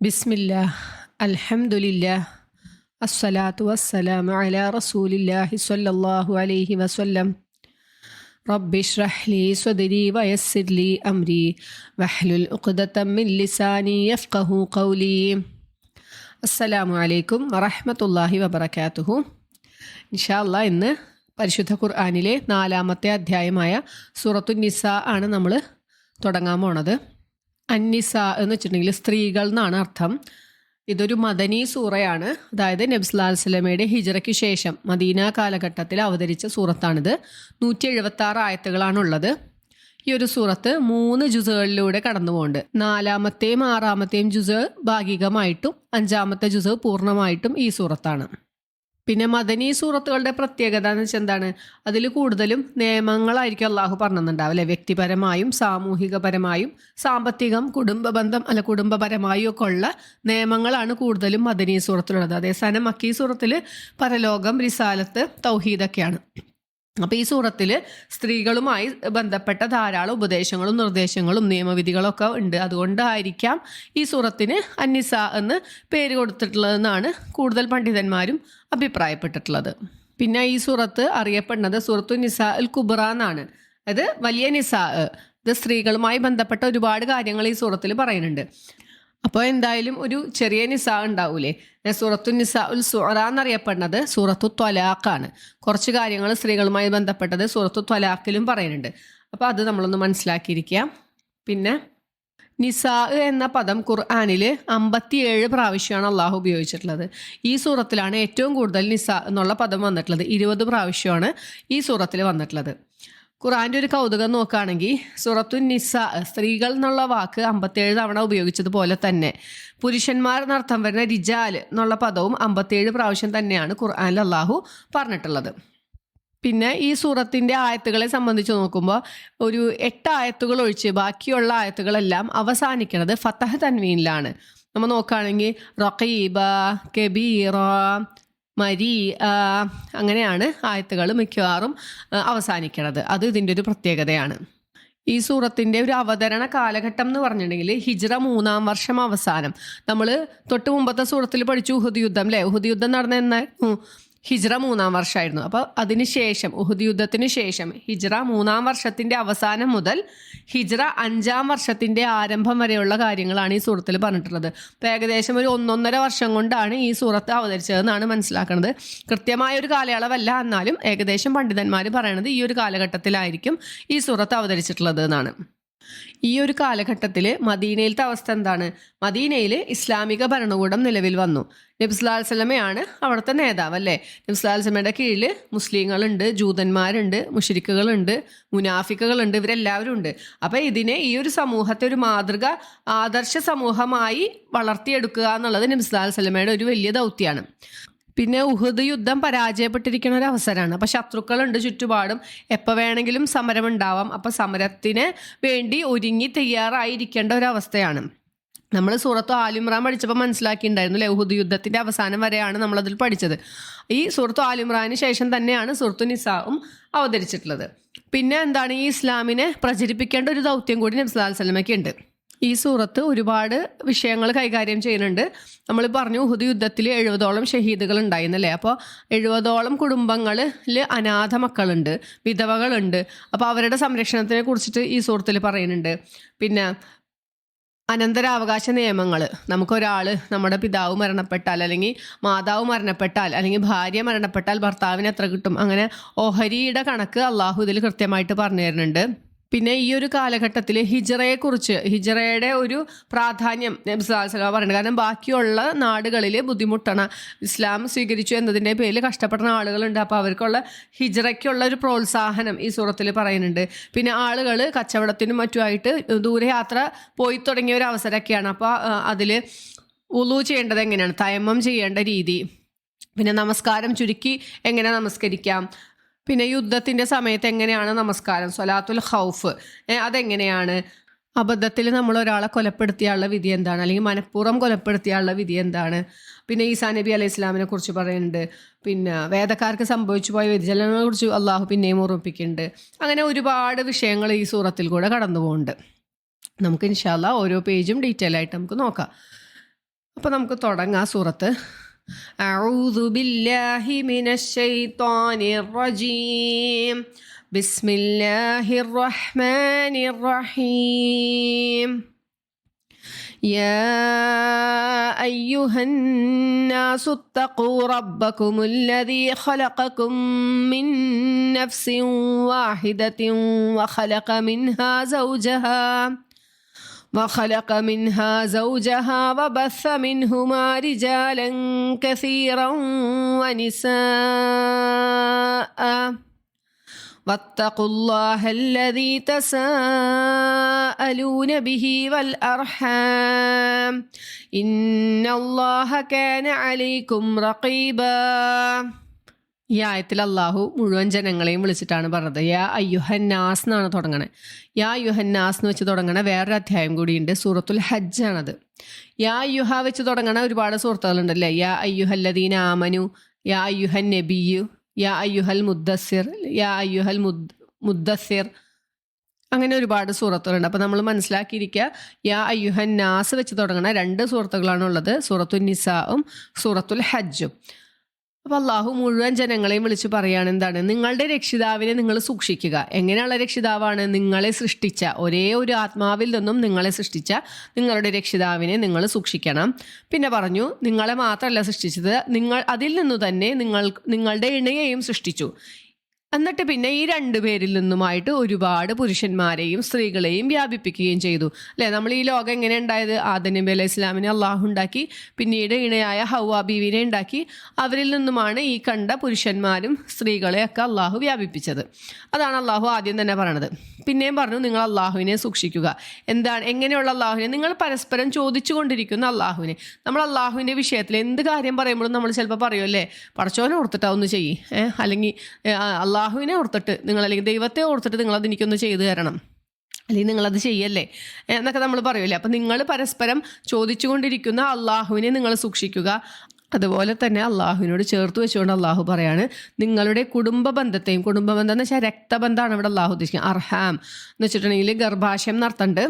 ബിസ്മില്ലാ അൽഹംദുലില്ലാ അസ്സലാത്തു വസ്സലാമു അലാ റസൂലില്ലാഹി സ്വല്ലല്ലാഹു അലൈഹി വസല്ലം. റബ്ബി ഇശ്റഹ് ലി സ്വദ്രി വയസ്സിർ ലി അംരി വഹ്ലുൽ ഉഖ്ദതം മിൻ ലിസാനി യഫ്ഖഹു ഖൗലി. അസ്സലാമു അലൈക്കും വറഹ്മത്തുള്ളാഹി വബറകാതുഹു. ഇൻഷാ അല്ലാഹ് ഇന്ന് പരിശുദ്ധ ഖുർആനിലെ 4-ാമത്തെ അധ്യായമായ സൂറത്തുൻ നിസാ ആണ് നമ്മൾ തുടങ്ങാൻ പോണത്. അന്നിസ എന്ന് വെച്ചിട്ടുണ്ടെങ്കിൽ സ്ത്രീകൾ എന്നാണ് അർത്ഥം. ഇതൊരു മദനി സൂറയാണ്. അതായത് നബി സല്ലല്ലാഹു അലൈഹി വസല്ലമയുടെ ഹിജ്റയ്ക്ക് ശേഷം മദീന കാലഘട്ടത്തിൽ അവതരിച്ച സൂറത്താണിത്. 176 ആയത്തുകളാണുള്ളത്. ഈ ഒരു സൂറത്ത് 3 ജുസുകളിലൂടെ കടന്നു പോകുന്നുണ്ട്. 4-ാമത്തെയും 6-ാമത്തെയും ജുസ് ഭാഗികമായിട്ടും 5-ാമത്തെ ജുസ് പൂർണ്ണമായിട്ടും ഈ സൂറത്താണ്. പിന്നെ മദനി സൂറത്തുകളുടെ പ്രത്യേകത എന്ന് വെച്ചാൽ എന്താണ്, അതിൽ കൂടുതലും നിയമങ്ങളായിരിക്കും അള്ളാഹു പറഞ്ഞിട്ടുണ്ടാവും അല്ലെ. വ്യക്തിപരമായും സാമൂഹികപരമായും സാമ്പത്തികം കുടുംബപരമായും ഒക്കെ ഉള്ള നിയമങ്ങളാണ് കൂടുതലും മദനി സൂറത്തിലുള്ളത്. അതേസമയം മക്കി സൂറത്തിൽ പരലോകം, റിസാലത്ത്, തൗഹീദൊക്കെയാണ്. അപ്പോൾ ഈ സൂറത്തിൽ സ്ത്രീകളുമായി ബന്ധപ്പെട്ട ധാരാളം ഉപദേശങ്ങളും നിർദ്ദേശങ്ങളും നിയമവിധികളൊക്കെ ഉണ്ട്. അതുകൊണ്ടായിരിക്കാം ഈ സൂറത്തിന് അന്നിസ എന്ന് പേര് കൊടുത്തിട്ടുള്ളതെന്നാണ് കൂടുതൽ പണ്ഡിതന്മാരും അഭിപ്രായപ്പെട്ടിട്ടുള്ളത്. പിന്നെ ഈ സൂറത്ത് അറിയപ്പെടുന്നത് സൂറത്തു നിസാ അൽ കുബ്ര എന്നാണ്. അത് വലിയ നിസാ. ഇത് സ്ത്രീകളുമായി ബന്ധപ്പെട്ട ഒരുപാട് കാര്യങ്ങൾ ഈ സൂറത്തിൽ പറയുന്നുണ്ട്. അപ്പോൾ എന്തായാലും ഒരു ചെറിയ നിസാ ഉണ്ടാവൂലേ. സൂറത്തു നിസാ ഉൽ സുഅറ എന്നറിയപ്പെടുന്നത് സൂറത്തു ത്വലാഖാണ്. കുറച്ച് കാര്യങ്ങൾ സ്ത്രീകളുമായി ബന്ധപ്പെട്ടത് സൂറത്തു ത്വലാഖിലും പറയുന്നുണ്ട്. അപ്പോൾ അത് നമ്മളൊന്ന് മനസ്സിലാക്കിയിരിക്കാം. പിന്നെ നിസാ എന്ന പദം ഖുർആനിൽ 57 പ്രാവശ്യമാണ് അള്ളാഹു ഉപയോഗിച്ചിട്ടുള്ളത്. ഈ സൂറത്തിലാണ് ഏറ്റവും കൂടുതൽ നിസാ എന്നുള്ള പദം വന്നിട്ടുള്ളത്. 20 പ്രാവശ്യമാണ് ഈ സൂറത്തിൽ വന്നിട്ടുള്ളത്. ഖുർആൻ്റെ ഒരു കൗതുകം നോക്കുകയാണെങ്കിൽ സൂറത്തു നിസാ സ്ത്രീകൾ എന്നുള്ള വാക്ക് 57 തവണ ഉപയോഗിച്ചതുപോലെ തന്നെ പുരുഷന്മാർ എന്നർത്ഥം വരുന്ന റിജാൽ എന്നുള്ള പദവും 57 പ്രാവശ്യം തന്നെയാണ് ഖുർആനിൽ അള്ളാഹു പറഞ്ഞിട്ടുള്ളത്. പിന്നെ ഈ സൂറത്തിൻ്റെ ആയത്തുകളെ സംബന്ധിച്ച് നോക്കുമ്പോൾ ഒരു 8 ആയത്തുകൾ ഒഴിച്ച് ബാക്കിയുള്ള ആയത്തുകളെല്ലാം അവസാനിക്കുന്നത് ഫതഹ് തൻവീനിലാണ്. നമ്മൾ നോക്കുകയാണെങ്കിൽ റഖീബ, കബീറ, മരി അങ്ങനെയാണ് ആയത്തുകൾ മിക്കവാറും അവസാനിക്കുന്നത്. അത് ഇതിൻ്റെ ഒരു പ്രത്യേകതയാണ്. ഈ സൂറത്തിൻ്റെ ഒരു അവതരണ കാലഘട്ടം എന്ന് പറഞ്ഞിട്ടുണ്ടെങ്കിൽ ഹിജ്റ 3-ാം വർഷം അവസാനം. നമ്മൾ തൊട്ട് മുമ്പത്തെ സൂറത്തിൽ പഠിച്ചു ഉഹുദ് യുദ്ധം അല്ലേ. ഉഹുദ് യുദ്ധം നടന്ന എന്നായിരുന്നു ഹിജ്റ 3-ാം വർഷമായിരുന്നു. അപ്പോൾ അതിന് ശേഷം ഉഹുദ് യുദ്ധത്തിന് ശേഷം ഹിജ്റ 3-ാം വർഷത്തിൻ്റെ അവസാനം മുതൽ ഹിജ്റ 5-ാം വർഷത്തിൻ്റെ ആരംഭം വരെയുള്ള കാര്യങ്ങളാണ് ഈ സൂറത്തിൽ പറഞ്ഞിട്ടുള്ളത്. അപ്പോൾ ഏകദേശം ഒരു 1.5 വർഷം കൊണ്ടാണ് ഈ സൂറത്ത് അവതരിച്ചതെന്നാണ് മനസ്സിലാക്കുന്നത്. കൃത്യമായ ഒരു കാലയളവല്ല, എന്നാലും ഏകദേശം പണ്ഡിതന്മാർ പറയണത് ഈ ഒരു കാലഘട്ടത്തിലായിരിക്കും ഈ സൂറത്ത് അവതരിച്ചിട്ടുള്ളത് എന്നാണ്. ഈ ഒരു കാലഘട്ടത്തിൽ മദീനയിലത്തെ അവസ്ഥ എന്താണ്? മദീനയിൽ ഇസ്ലാമിക ഭരണകൂടം നിലവിൽ വന്നു. നബി സല്ലല്ലാഹു അലൈഹി വസല്ലമയാണ് അവിടുത്തെ നേതാവ് അല്ലേ. നബി സല്ലല്ലാഹു അലൈഹി വസല്ലമയുടെ കീഴിൽ മുസ്ലിങ്ങളുണ്ട്, ജൂതന്മാരുണ്ട്, മുശ്രിക്കുകളുണ്ട്, മുനാഫിക്കുകളുണ്ട്, ഇവരെല്ലാവരും ഉണ്ട്. അപ്പോൾ ഇതിനെ ഈ ഒരു സമൂഹത്തെ ഒരു മാതൃക ആദർശ സമൂഹമായി വളർത്തിയെടുക്കുക എന്നുള്ളത് നബി സല്ലല്ലാഹു അലൈഹി വസല്ലമയുടെ ഒരു വലിയ ദൗത്യമാണ്. പിന്നെ ഉഹുദ് യുദ്ധം പരാജയപ്പെട്ടിരിക്കുന്ന ഒരു അവസരമാണ്. അപ്പോൾ ശത്രുക്കളുണ്ട് ചുറ്റുപാടും, എപ്പോൾ വേണമെങ്കിലും സമരം ഉണ്ടാവാം. അപ്പോൾ സമരത്തിന് വേണ്ടി ഒരുങ്ങി തയ്യാറായിരിക്കേണ്ട ഒരവസ്ഥയാണ്. നമ്മൾ സൂറത്തു ആൽ ഇമ്രാൻ പഠിച്ചപ്പോൾ മനസ്സിലാക്കിയിട്ടുണ്ടായിരുന്നു അല്ലേ. ഉഹുദ് യുദ്ധത്തിൻ്റെ അവസാനം വരെയാണ് നമ്മളതിൽ പഠിച്ചത്. ഈ സൂറത്തു ആൽ ഇമ്രാന് ശേഷം തന്നെയാണ് സൂറത്തു നിസാവും അവതരിച്ചിട്ടുള്ളത്. പിന്നെ എന്താണ്, ഈ ഇസ്ലാമിനെ പ്രചരിപ്പിക്കേണ്ട ഒരു ദൗത്യം കൂടി നബി സല്ലല്ലാഹു അലൈഹി വസല്ലമയ്ക്ക് ഉണ്ട്. ഈ സൂറത്ത് ഒരുപാട് വിഷയങ്ങൾ കൈകാര്യം ചെയ്യുന്നുണ്ട്. നമ്മൾ പറഞ്ഞു ഉഹുദ് യുദ്ധത്തിൽ 70ഓളം ഷഹീദുകൾ ഉണ്ടായിരുന്നല്ലേ. അപ്പോൾ 70ഓളം കുടുംബങ്ങളിൽ അനാഥ മക്കളുണ്ട്, വിധവകളുണ്ട്. അപ്പോൾ അവരുടെ സംരക്ഷണത്തിനെ കുറിച്ചിട്ട് ഈ സൂറത്തിൽ പറയുന്നുണ്ട്. പിന്നെ അനന്തരാവകാശ നിയമങ്ങൾ, നമുക്കൊരാൾ, നമ്മുടെ പിതാവ് മരണപ്പെട്ടാൽ അല്ലെങ്കിൽ മാതാവ് മരണപ്പെട്ടാൽ അല്ലെങ്കിൽ ഭാര്യ മരണപ്പെട്ടാൽ ഭർത്താവിന് എത്ര കിട്ടും, അങ്ങനെ ഓഹരിയുടെ കണക്ക് അള്ളാഹു ഇതിൽ കൃത്യമായിട്ട് പറഞ്ഞു തരുന്നുണ്ട്. പിന്നെ ഈ ഒരു കാലഘട്ടത്തിൽ ഹിജ്റയെക്കുറിച്ച്, ഹിജ്റയുടെ ഒരു പ്രാധാന്യം നബി സല്ലല്ലാഹു അലൈഹി വസല്ലം പറയുന്നത്. കാരണം ബാക്കിയുള്ള നാടുകളിൽ ബുദ്ധിമുട്ടണം, ഇസ്ലാം സ്വീകരിച്ചു എന്നതിൻ്റെ പേരിൽ കഷ്ടപ്പെടുന്ന ആളുകളുണ്ട്. അപ്പോൾ അവർക്കുള്ള ഹിജ്റയ്ക്കുള്ള ഒരു പ്രോത്സാഹനം ഈ സൂറത്തിൽ പറയുന്നുണ്ട്. പിന്നെ ആളുകൾ കച്ചവടത്തിനും മറ്റുമായിട്ട് ദൂരയാത്ര പോയി തുടങ്ങിയ ഒരു അവസരമൊക്കെയാണ്. അപ്പോൾ അതിൽ വുളു ചെയ്യേണ്ടത് എങ്ങനെയാണ്, തയമ്മം ചെയ്യേണ്ട രീതി, പിന്നെ നമസ്കാരം ചുരുക്കി എങ്ങനെ നമസ്കരിക്കാം, പിന്നെ യുദ്ധത്തിൻ്റെ സമയത്ത് എങ്ങനെയാണ് നമസ്കാരം, സ്വലാത്തുൽ ഖൗഫ് അതെങ്ങനെയാണ്, അബദ്ധത്തിൽ നമ്മൾ ഒരാളെ കൊലപ്പെടുത്തിയുള്ള വിധി എന്താണ്, അല്ലെങ്കിൽ മനഃപൂർവ്വം കൊലപ്പെടുത്തിയുള്ള വിധി എന്താണ്, പിന്നെ ഈസാ നബി അലൈഹി ഇസ്ലാമിനെ കുറിച്ച് പറയുന്നുണ്ട്. പിന്നെ വേദക്കാർക്ക് സംഭവിച്ചു പോയ വ്യതിചലനങ്ങളെ കുറിച്ച് അള്ളാഹു പിന്നെയും ഓർമ്മിപ്പിക്കുന്നുണ്ട്. അങ്ങനെ ഒരുപാട് വിഷയങ്ങൾ ഈ സൂറത്തിൽ കൂടെ കടന്നു പോകുന്നുണ്ട്. നമുക്ക് ഇൻഷാ അല്ലാഹ് ഓരോ പേജും ഡീറ്റെയിൽ ആയിട്ട് നമുക്ക് നോക്കാം. അപ്പോൾ നമുക്ക് തുടങ്ങാം സൂറത്ത്. അഊദു ബില്ലാഹി മിനശ് ശൈത്വാനിർ റജീം. ബിസ്മില്ലാഹിർ റഹ്മാനിർ റഹീം. يا أيها الناس اتقوا ربكم الذي خلقكم من نفس واحدة وخلق منها زوجها وبث منهما رجالا كثيرا ونساء واتقوا الله الذي تساءلون به والأرحام إن الله كان عليكم رقيبا. ഈ ആയത്തിൽ അള്ളാഹു മുഴുവൻ ജനങ്ങളെയും വിളിച്ചിട്ടാണ് പറഞ്ഞത്. യാ അയ്യുഹന്നാസ് എന്നാണ് തുടങ്ങണത്. യാ അയ്യുഹന്നാസ് എന്ന് വെച്ച് തുടങ്ങണ വേറൊരു അധ്യായം കൂടിയുണ്ട്, സൂറത്തുൽ ഹജ്ജ് ആണത്. യാ അയ്യുഹ വെച്ച് തുടങ്ങണ ഒരുപാട് സൂറത്തുകളുണ്ടല്ലേ. യാ അയ്യുഹല്ലദീന ആമനു, യാ അയ്യുഹൻ നബിയു, യാ അയ്യുഹൽ മുദ്ദസ്സിർ, യാ അയ്യുഹൽ മുദ്ദസ്സിർ, അങ്ങനെ ഒരുപാട് സൂറത്തുകളുണ്ട്. അപ്പോൾ നമ്മൾ മനസ്സിലാക്കിയിരിക്കുക, യാ അയ്യുഹൻ നാസ് വെച്ച് തുടങ്ങണ 2 സൂറത്തുകളാണ് ഉള്ളത്, സൂറത്തുൽ നിസാഉം സൂറത്തുൽ ഹജ്ജും. അപ്പോൾ അള്ളാഹു മുഴുവൻ ജനങ്ങളെയും വിളിച്ച് പറയുകയാണ്, എന്താണ്, നിങ്ങളുടെ രക്ഷിതാവിനെ നിങ്ങൾ സൂക്ഷിക്കുക. എങ്ങനെയുള്ള രക്ഷിതാവാണ്? നിങ്ങളെ സൃഷ്ടിച്ച, ഒരേ ഒരു ആത്മാവിൽ നിന്നും നിങ്ങളെ സൃഷ്ടിച്ച നിങ്ങളുടെ രക്ഷിതാവിനെ നിങ്ങൾ സൂക്ഷിക്കണം. പിന്നെ പറഞ്ഞു, നിങ്ങളെ മാത്രമല്ല സൃഷ്ടിച്ചത്, അതിൽ നിന്നു തന്നെ നിങ്ങളുടെ ഇണയെയും സൃഷ്ടിച്ചു. എന്നിട്ട് പിന്നെ ഈ 2 പേരിൽ നിന്നുമായിട്ട് ഒരുപാട് പുരുഷന്മാരെയും സ്ത്രീകളെയും വ്യാപിപ്പിക്കുകയും ചെയ്തു അല്ലേ. നമ്മൾ ഈ ലോകം എങ്ങനെ ഉണ്ടായത്? ആദം നബി അലൈഹി ഇസ്ലാമിനെ അള്ളാഹു ഉണ്ടാക്കി, പിന്നീട് ഇണയായ ഹവ്വാ ബീവിനെ ഉണ്ടാക്കി. അവരിൽ നിന്നുമാണ് ഈ കണ്ട പുരുഷന്മാരും സ്ത്രീകളെയൊക്കെ അള്ളാഹു വ്യാപിപ്പിച്ചത്. അതാണ് അള്ളാഹു ആദ്യം തന്നെ പറയണത്. പിന്നെയും പറഞ്ഞു, നിങ്ങൾ അള്ളാഹുവിനെ സൂക്ഷിക്കുക. എന്താണ്, എങ്ങനെയുള്ള അള്ളാഹുവിനെ? നിങ്ങൾ പരസ്പരം ചോദിച്ചു കൊണ്ടിരിക്കുന്ന അള്ളാഹുവിനെ. നമ്മൾ അള്ളാഹുവിൻ്റെ വിഷയത്തിൽ എന്ത് കാര്യം പറയുമ്പോഴും നമ്മൾ ചിലപ്പോൾ പറയുമല്ലേ, പടച്ചോനെ ഓർത്തിട്ടാ ഒന്ന് ചെയ്യ്, അല്ലെങ്കിൽ അള്ളാഹുവിനെ ഓർത്തിട്ട് നിങ്ങൾ, അല്ലെങ്കിൽ ദൈവത്തെ ഓർത്തിട്ട് നിങ്ങളത് എനിക്കൊന്ന് ചെയ്തു തരണം, അല്ലെങ്കിൽ നിങ്ങളത് ചെയ്യല്ലേ എന്നൊക്കെ നമ്മൾ പറയുമല്ലേ. അപ്പം നിങ്ങൾ പരസ്പരം ചോദിച്ചു കൊണ്ടിരിക്കുന്ന അള്ളാഹുവിനെ നിങ്ങൾ സൂക്ഷിക്കുക. അതുപോലെ തന്നെ അള്ളാഹുവിനോട് ചേർത്ത് വെച്ചുകൊണ്ട് അള്ളാഹു പറയാണ്, നിങ്ങളുടെ കുടുംബ ബന്ധത്തെയും, കുടുംബബന്ധം എന്ന് വെച്ചാൽ രക്തബന്ധമാണ് ഇവിടെ അള്ളാഹു ഉദ്ദേശിക്കുന്നത്. അർഹാം എന്ന് വെച്ചിട്ടുണ്ടെങ്കിൽ ഗർഭാശയം നടത്തുന്നുണ്ട്.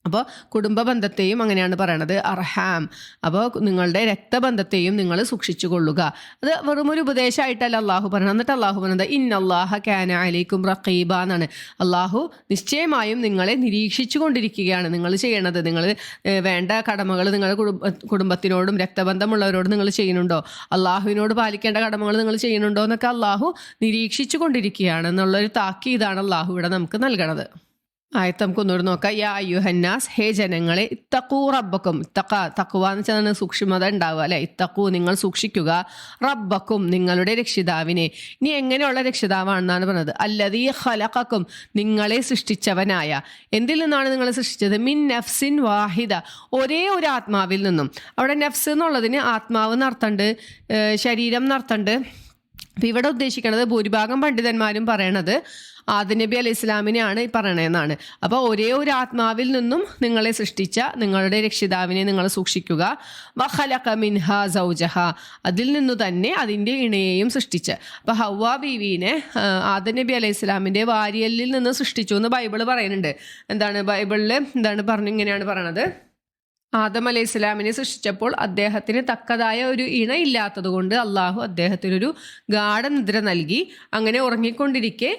അപ്പോൾ കുടുംബ ബന്ധത്തെയും അങ്ങനെയാണ് പറയണത്, അർഹാം. അപ്പോൾ നിങ്ങളുടെ രക്തബന്ധത്തെയും നിങ്ങൾ സൂക്ഷിച്ചു കൊള്ളുക. അത് വെറുമൊരു ഉപദേശമായിട്ടല്ല അള്ളാഹു പറയണം. എന്നിട്ട് അള്ളാഹു പറയുന്നത് ഇന്നല്ലാഹ കാന അലൈക്കും റഖീബ എന്നാണ്. അള്ളാഹു നിശ്ചയമായും നിങ്ങളെ നിരീക്ഷിച്ചു കൊണ്ടിരിക്കുകയാണ്. നിങ്ങൾ ചെയ്യണത്, നിങ്ങൾ വേണ്ട കടമകൾ നിങ്ങളുടെ കുടുംബത്തിനോടും രക്തബന്ധമുള്ളവരോടും നിങ്ങൾ ചെയ്യുന്നുണ്ടോ, അള്ളാഹുവിനോട് പാലിക്കേണ്ട കടമകൾ നിങ്ങൾ ചെയ്യുന്നുണ്ടോ എന്നൊക്കെ അള്ളാഹു നിരീക്ഷിച്ചു കൊണ്ടിരിക്കുകയാണ് എന്നുള്ളൊരു താക്കീതാണ് അള്ളാഹു ഇവിടെ നമുക്ക് നൽകണത്. ആയത്ത് നമുക്ക് ഒന്നുകൂടി നോക്കാം. യാ അയ്യുഹന്നാസ്, ഹേ ജനങ്ങളെ, ഇത്തഖൂ റബ്ബക്കും. തഖ്വ എന്ന് വെച്ചാൽ സൂക്ഷ്മത ഉണ്ടാവുക അല്ലെ. ഇത്തഖൂ, നിങ്ങൾ സൂക്ഷിക്കുക, റബ്ബക്കും, നിങ്ങളുടെ രക്ഷിതാവിനെ. ഇനി എങ്ങനെയുള്ള രക്ഷിതാവാണെന്നാണ് പറഞ്ഞത്? അല്ലദീ ഖലഖക്കും, നിങ്ങളെ സൃഷ്ടിച്ചവനായ. എന്തിൽ നിന്നാണ് നിങ്ങളെ സൃഷ്ടിച്ചത്? മിൻ നഫ്സിൻ വാഹിദ, ഒരേ ഒരു ആത്മാവിൽ നിന്നും. അവിടെ നഫ്സ് എന്നുള്ളതിന് ആത്മാവ് എന്നർത്ഥമുണ്ട്, ശരീരം എന്നർത്ഥമുണ്ട്. അപ്പം ഇവിടെ ഉദ്ദേശിക്കുന്നത് ഭൂരിഭാഗം പണ്ഡിതന്മാരും പറയണത് ആദം നബി അലൈഹി ഇസ്ലാമിനെയാണ് ഈ പറയണതെന്നാണ്. അപ്പോൾ ഒരേ ഒരു ആത്മാവിൽ നിന്നും നിങ്ങളെ സൃഷ്ടിച്ച നിങ്ങളുടെ രക്ഷിതാവിനെ നിങ്ങൾ സൂക്ഷിക്കുക. വഖലഖ മിൻഹാ സൗജഹ, അതിൽ നിന്നു തന്നെ അതിൻ്റെ ഇണയെയും സൃഷ്ടിച്ച്. അപ്പോൾ ഹവ്വാ ബീവിനെ ആദം നബി അലൈഹി ഇസ്ലാമിൻ്റെ വാരിയലിൽ നിന്ന് സൃഷ്ടിച്ചു എന്ന് ബൈബിള് പറയുന്നുണ്ട്. എന്താണ് ബൈബിളിൽ ഇങ്ങനെയാണ് പറയണത്, ആദം അലൈഹി ഇസ്ലാമിനെ സൃഷ്ടിച്ചപ്പോൾ അദ്ദേഹത്തിന് തക്കതായ ഒരു ഇണ ഇല്ലാത്തത് കൊണ്ട് അള്ളാഹു അദ്ദേഹത്തിനൊരു ഗാഢനിദ്ര നൽകി. അങ്ങനെ ഉറങ്ങിക്കൊണ്ടിരിക്കെ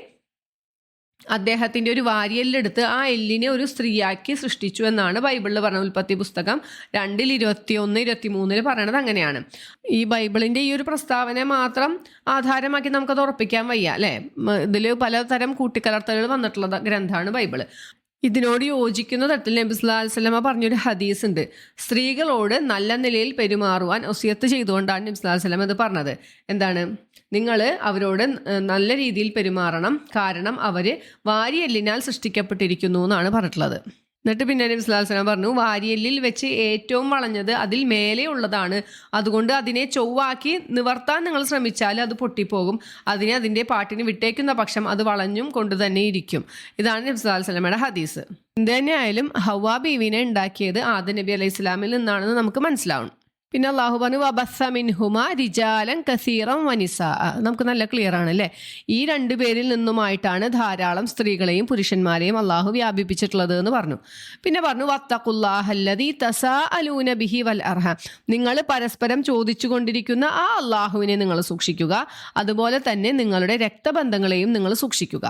അദ്ദേഹത്തിൻ്റെ ഒരു വാരിയെല്ലെടുത്ത് ആ എല്ലിനെ ഒരു സ്ത്രീയാക്കി സൃഷ്ടിച്ചു എന്നാണ് ബൈബിളിൽ പറഞ്ഞത്. ഉൽപ്പത്തി പുസ്തകം 2:21-23 പറയണത് അങ്ങനെയാണ്. ഈ ബൈബിളിൻ്റെ ഈ ഒരു പ്രസ്താവന മാത്രം ആധാരമാക്കി നമുക്കത് ഉറപ്പിക്കാൻ വയ്യ അല്ലേ. ഇതിൽ പലതരം കൂട്ടിക്കലർത്തലുകൾ വന്നിട്ടുള്ള ഗ്രന്ഥമാണ് ബൈബിള്. ഇതിനോട് യോജിക്കുന്ന തരത്തിൽ നബി സല്ലല്ലാഹു അലൈഹി വസല്ലമ പറഞ്ഞൊരു ഹദീസ് ഉണ്ട്. സ്ത്രീകളോട് നല്ല നിലയിൽ പെരുമാറുവാൻ വസിയത്ത് ചെയ്തുകൊണ്ടാണ് നബി സല്ലല്ലാഹു അലൈഹി വസല്ലമ ഇത് പറഞ്ഞത്. എന്താണ്, നിങ്ങൾ അവരോട് നല്ല രീതിയിൽ പെരുമാറണം, കാരണം അവർ വാരിയെല്ലിനാൽ സൃഷ്ടിക്കപ്പെട്ടിരിക്കുന്നു എന്നാണ് പറഞ്ഞിട്ടുള്ളത്. എന്നിട്ട് പിന്നെ നബി സല്ലല്ലാഹു അലൈഹി വസല്ലം പറഞ്ഞു, വാരിയെല്ലിൽ വെച്ച് ഏറ്റവും വളഞ്ഞത് അതിൽ മേലെ ഉള്ളതാണ്, അതുകൊണ്ട് അതിനെ ചൊവ്വാക്കി നിവർത്താൻ നിങ്ങൾ ശ്രമിച്ചാൽ അത് പൊട്ടിപ്പോകും, അതിനെ അതിൻ്റെ പാട്ടിന് വിട്ടേക്കുന്ന പക്ഷം അത് വളഞ്ഞും കൊണ്ട് തന്നെ ഇരിക്കും. ഇതാണ് നബി സല്ലല്ലാഹു അലൈഹി വസല്ലമയുടെ ഹദീസ്. എന്ത് തന്നെയായാലും ഹവ്വാ ബീവിനെ ഉണ്ടാക്കിയത് ആദം നബി അലൈഹി ഇസ്ലാമിൽ നിന്നാണെന്ന് നമുക്ക് മനസ്സിലാവും. പിന്നെ അള്ളാഹു പറഞ്ഞു വബസ്സ മിൻഹുമ റിജാലൻ കസീറൻ വനിസാ. നമുക്ക് നല്ല ക്ലിയർ ആണ് അല്ലേ. ഈ രണ്ടു പേരിൽ നിന്നുമായിട്ടാണ് ധാരാളം സ്ത്രീകളെയും പുരുഷന്മാരെയും അള്ളാഹു വ്യാപിപ്പിച്ചിട്ടുള്ളത് എന്ന് പറഞ്ഞു. പിന്നെ പറഞ്ഞു വത്തഖുല്ലാഹല്ലദീ തസാഅലൂന ബിഹി വൽ അർഹാം. നിങ്ങൾ പരസ്പരം ചോദിച്ചു കൊണ്ടിരിക്കുന്ന ആ അള്ളാഹുവിനെ നിങ്ങൾ സൂക്ഷിക്കുക, അതുപോലെ തന്നെ നിങ്ങളുടെ രക്തബന്ധങ്ങളെയും നിങ്ങൾ സൂക്ഷിക്കുക.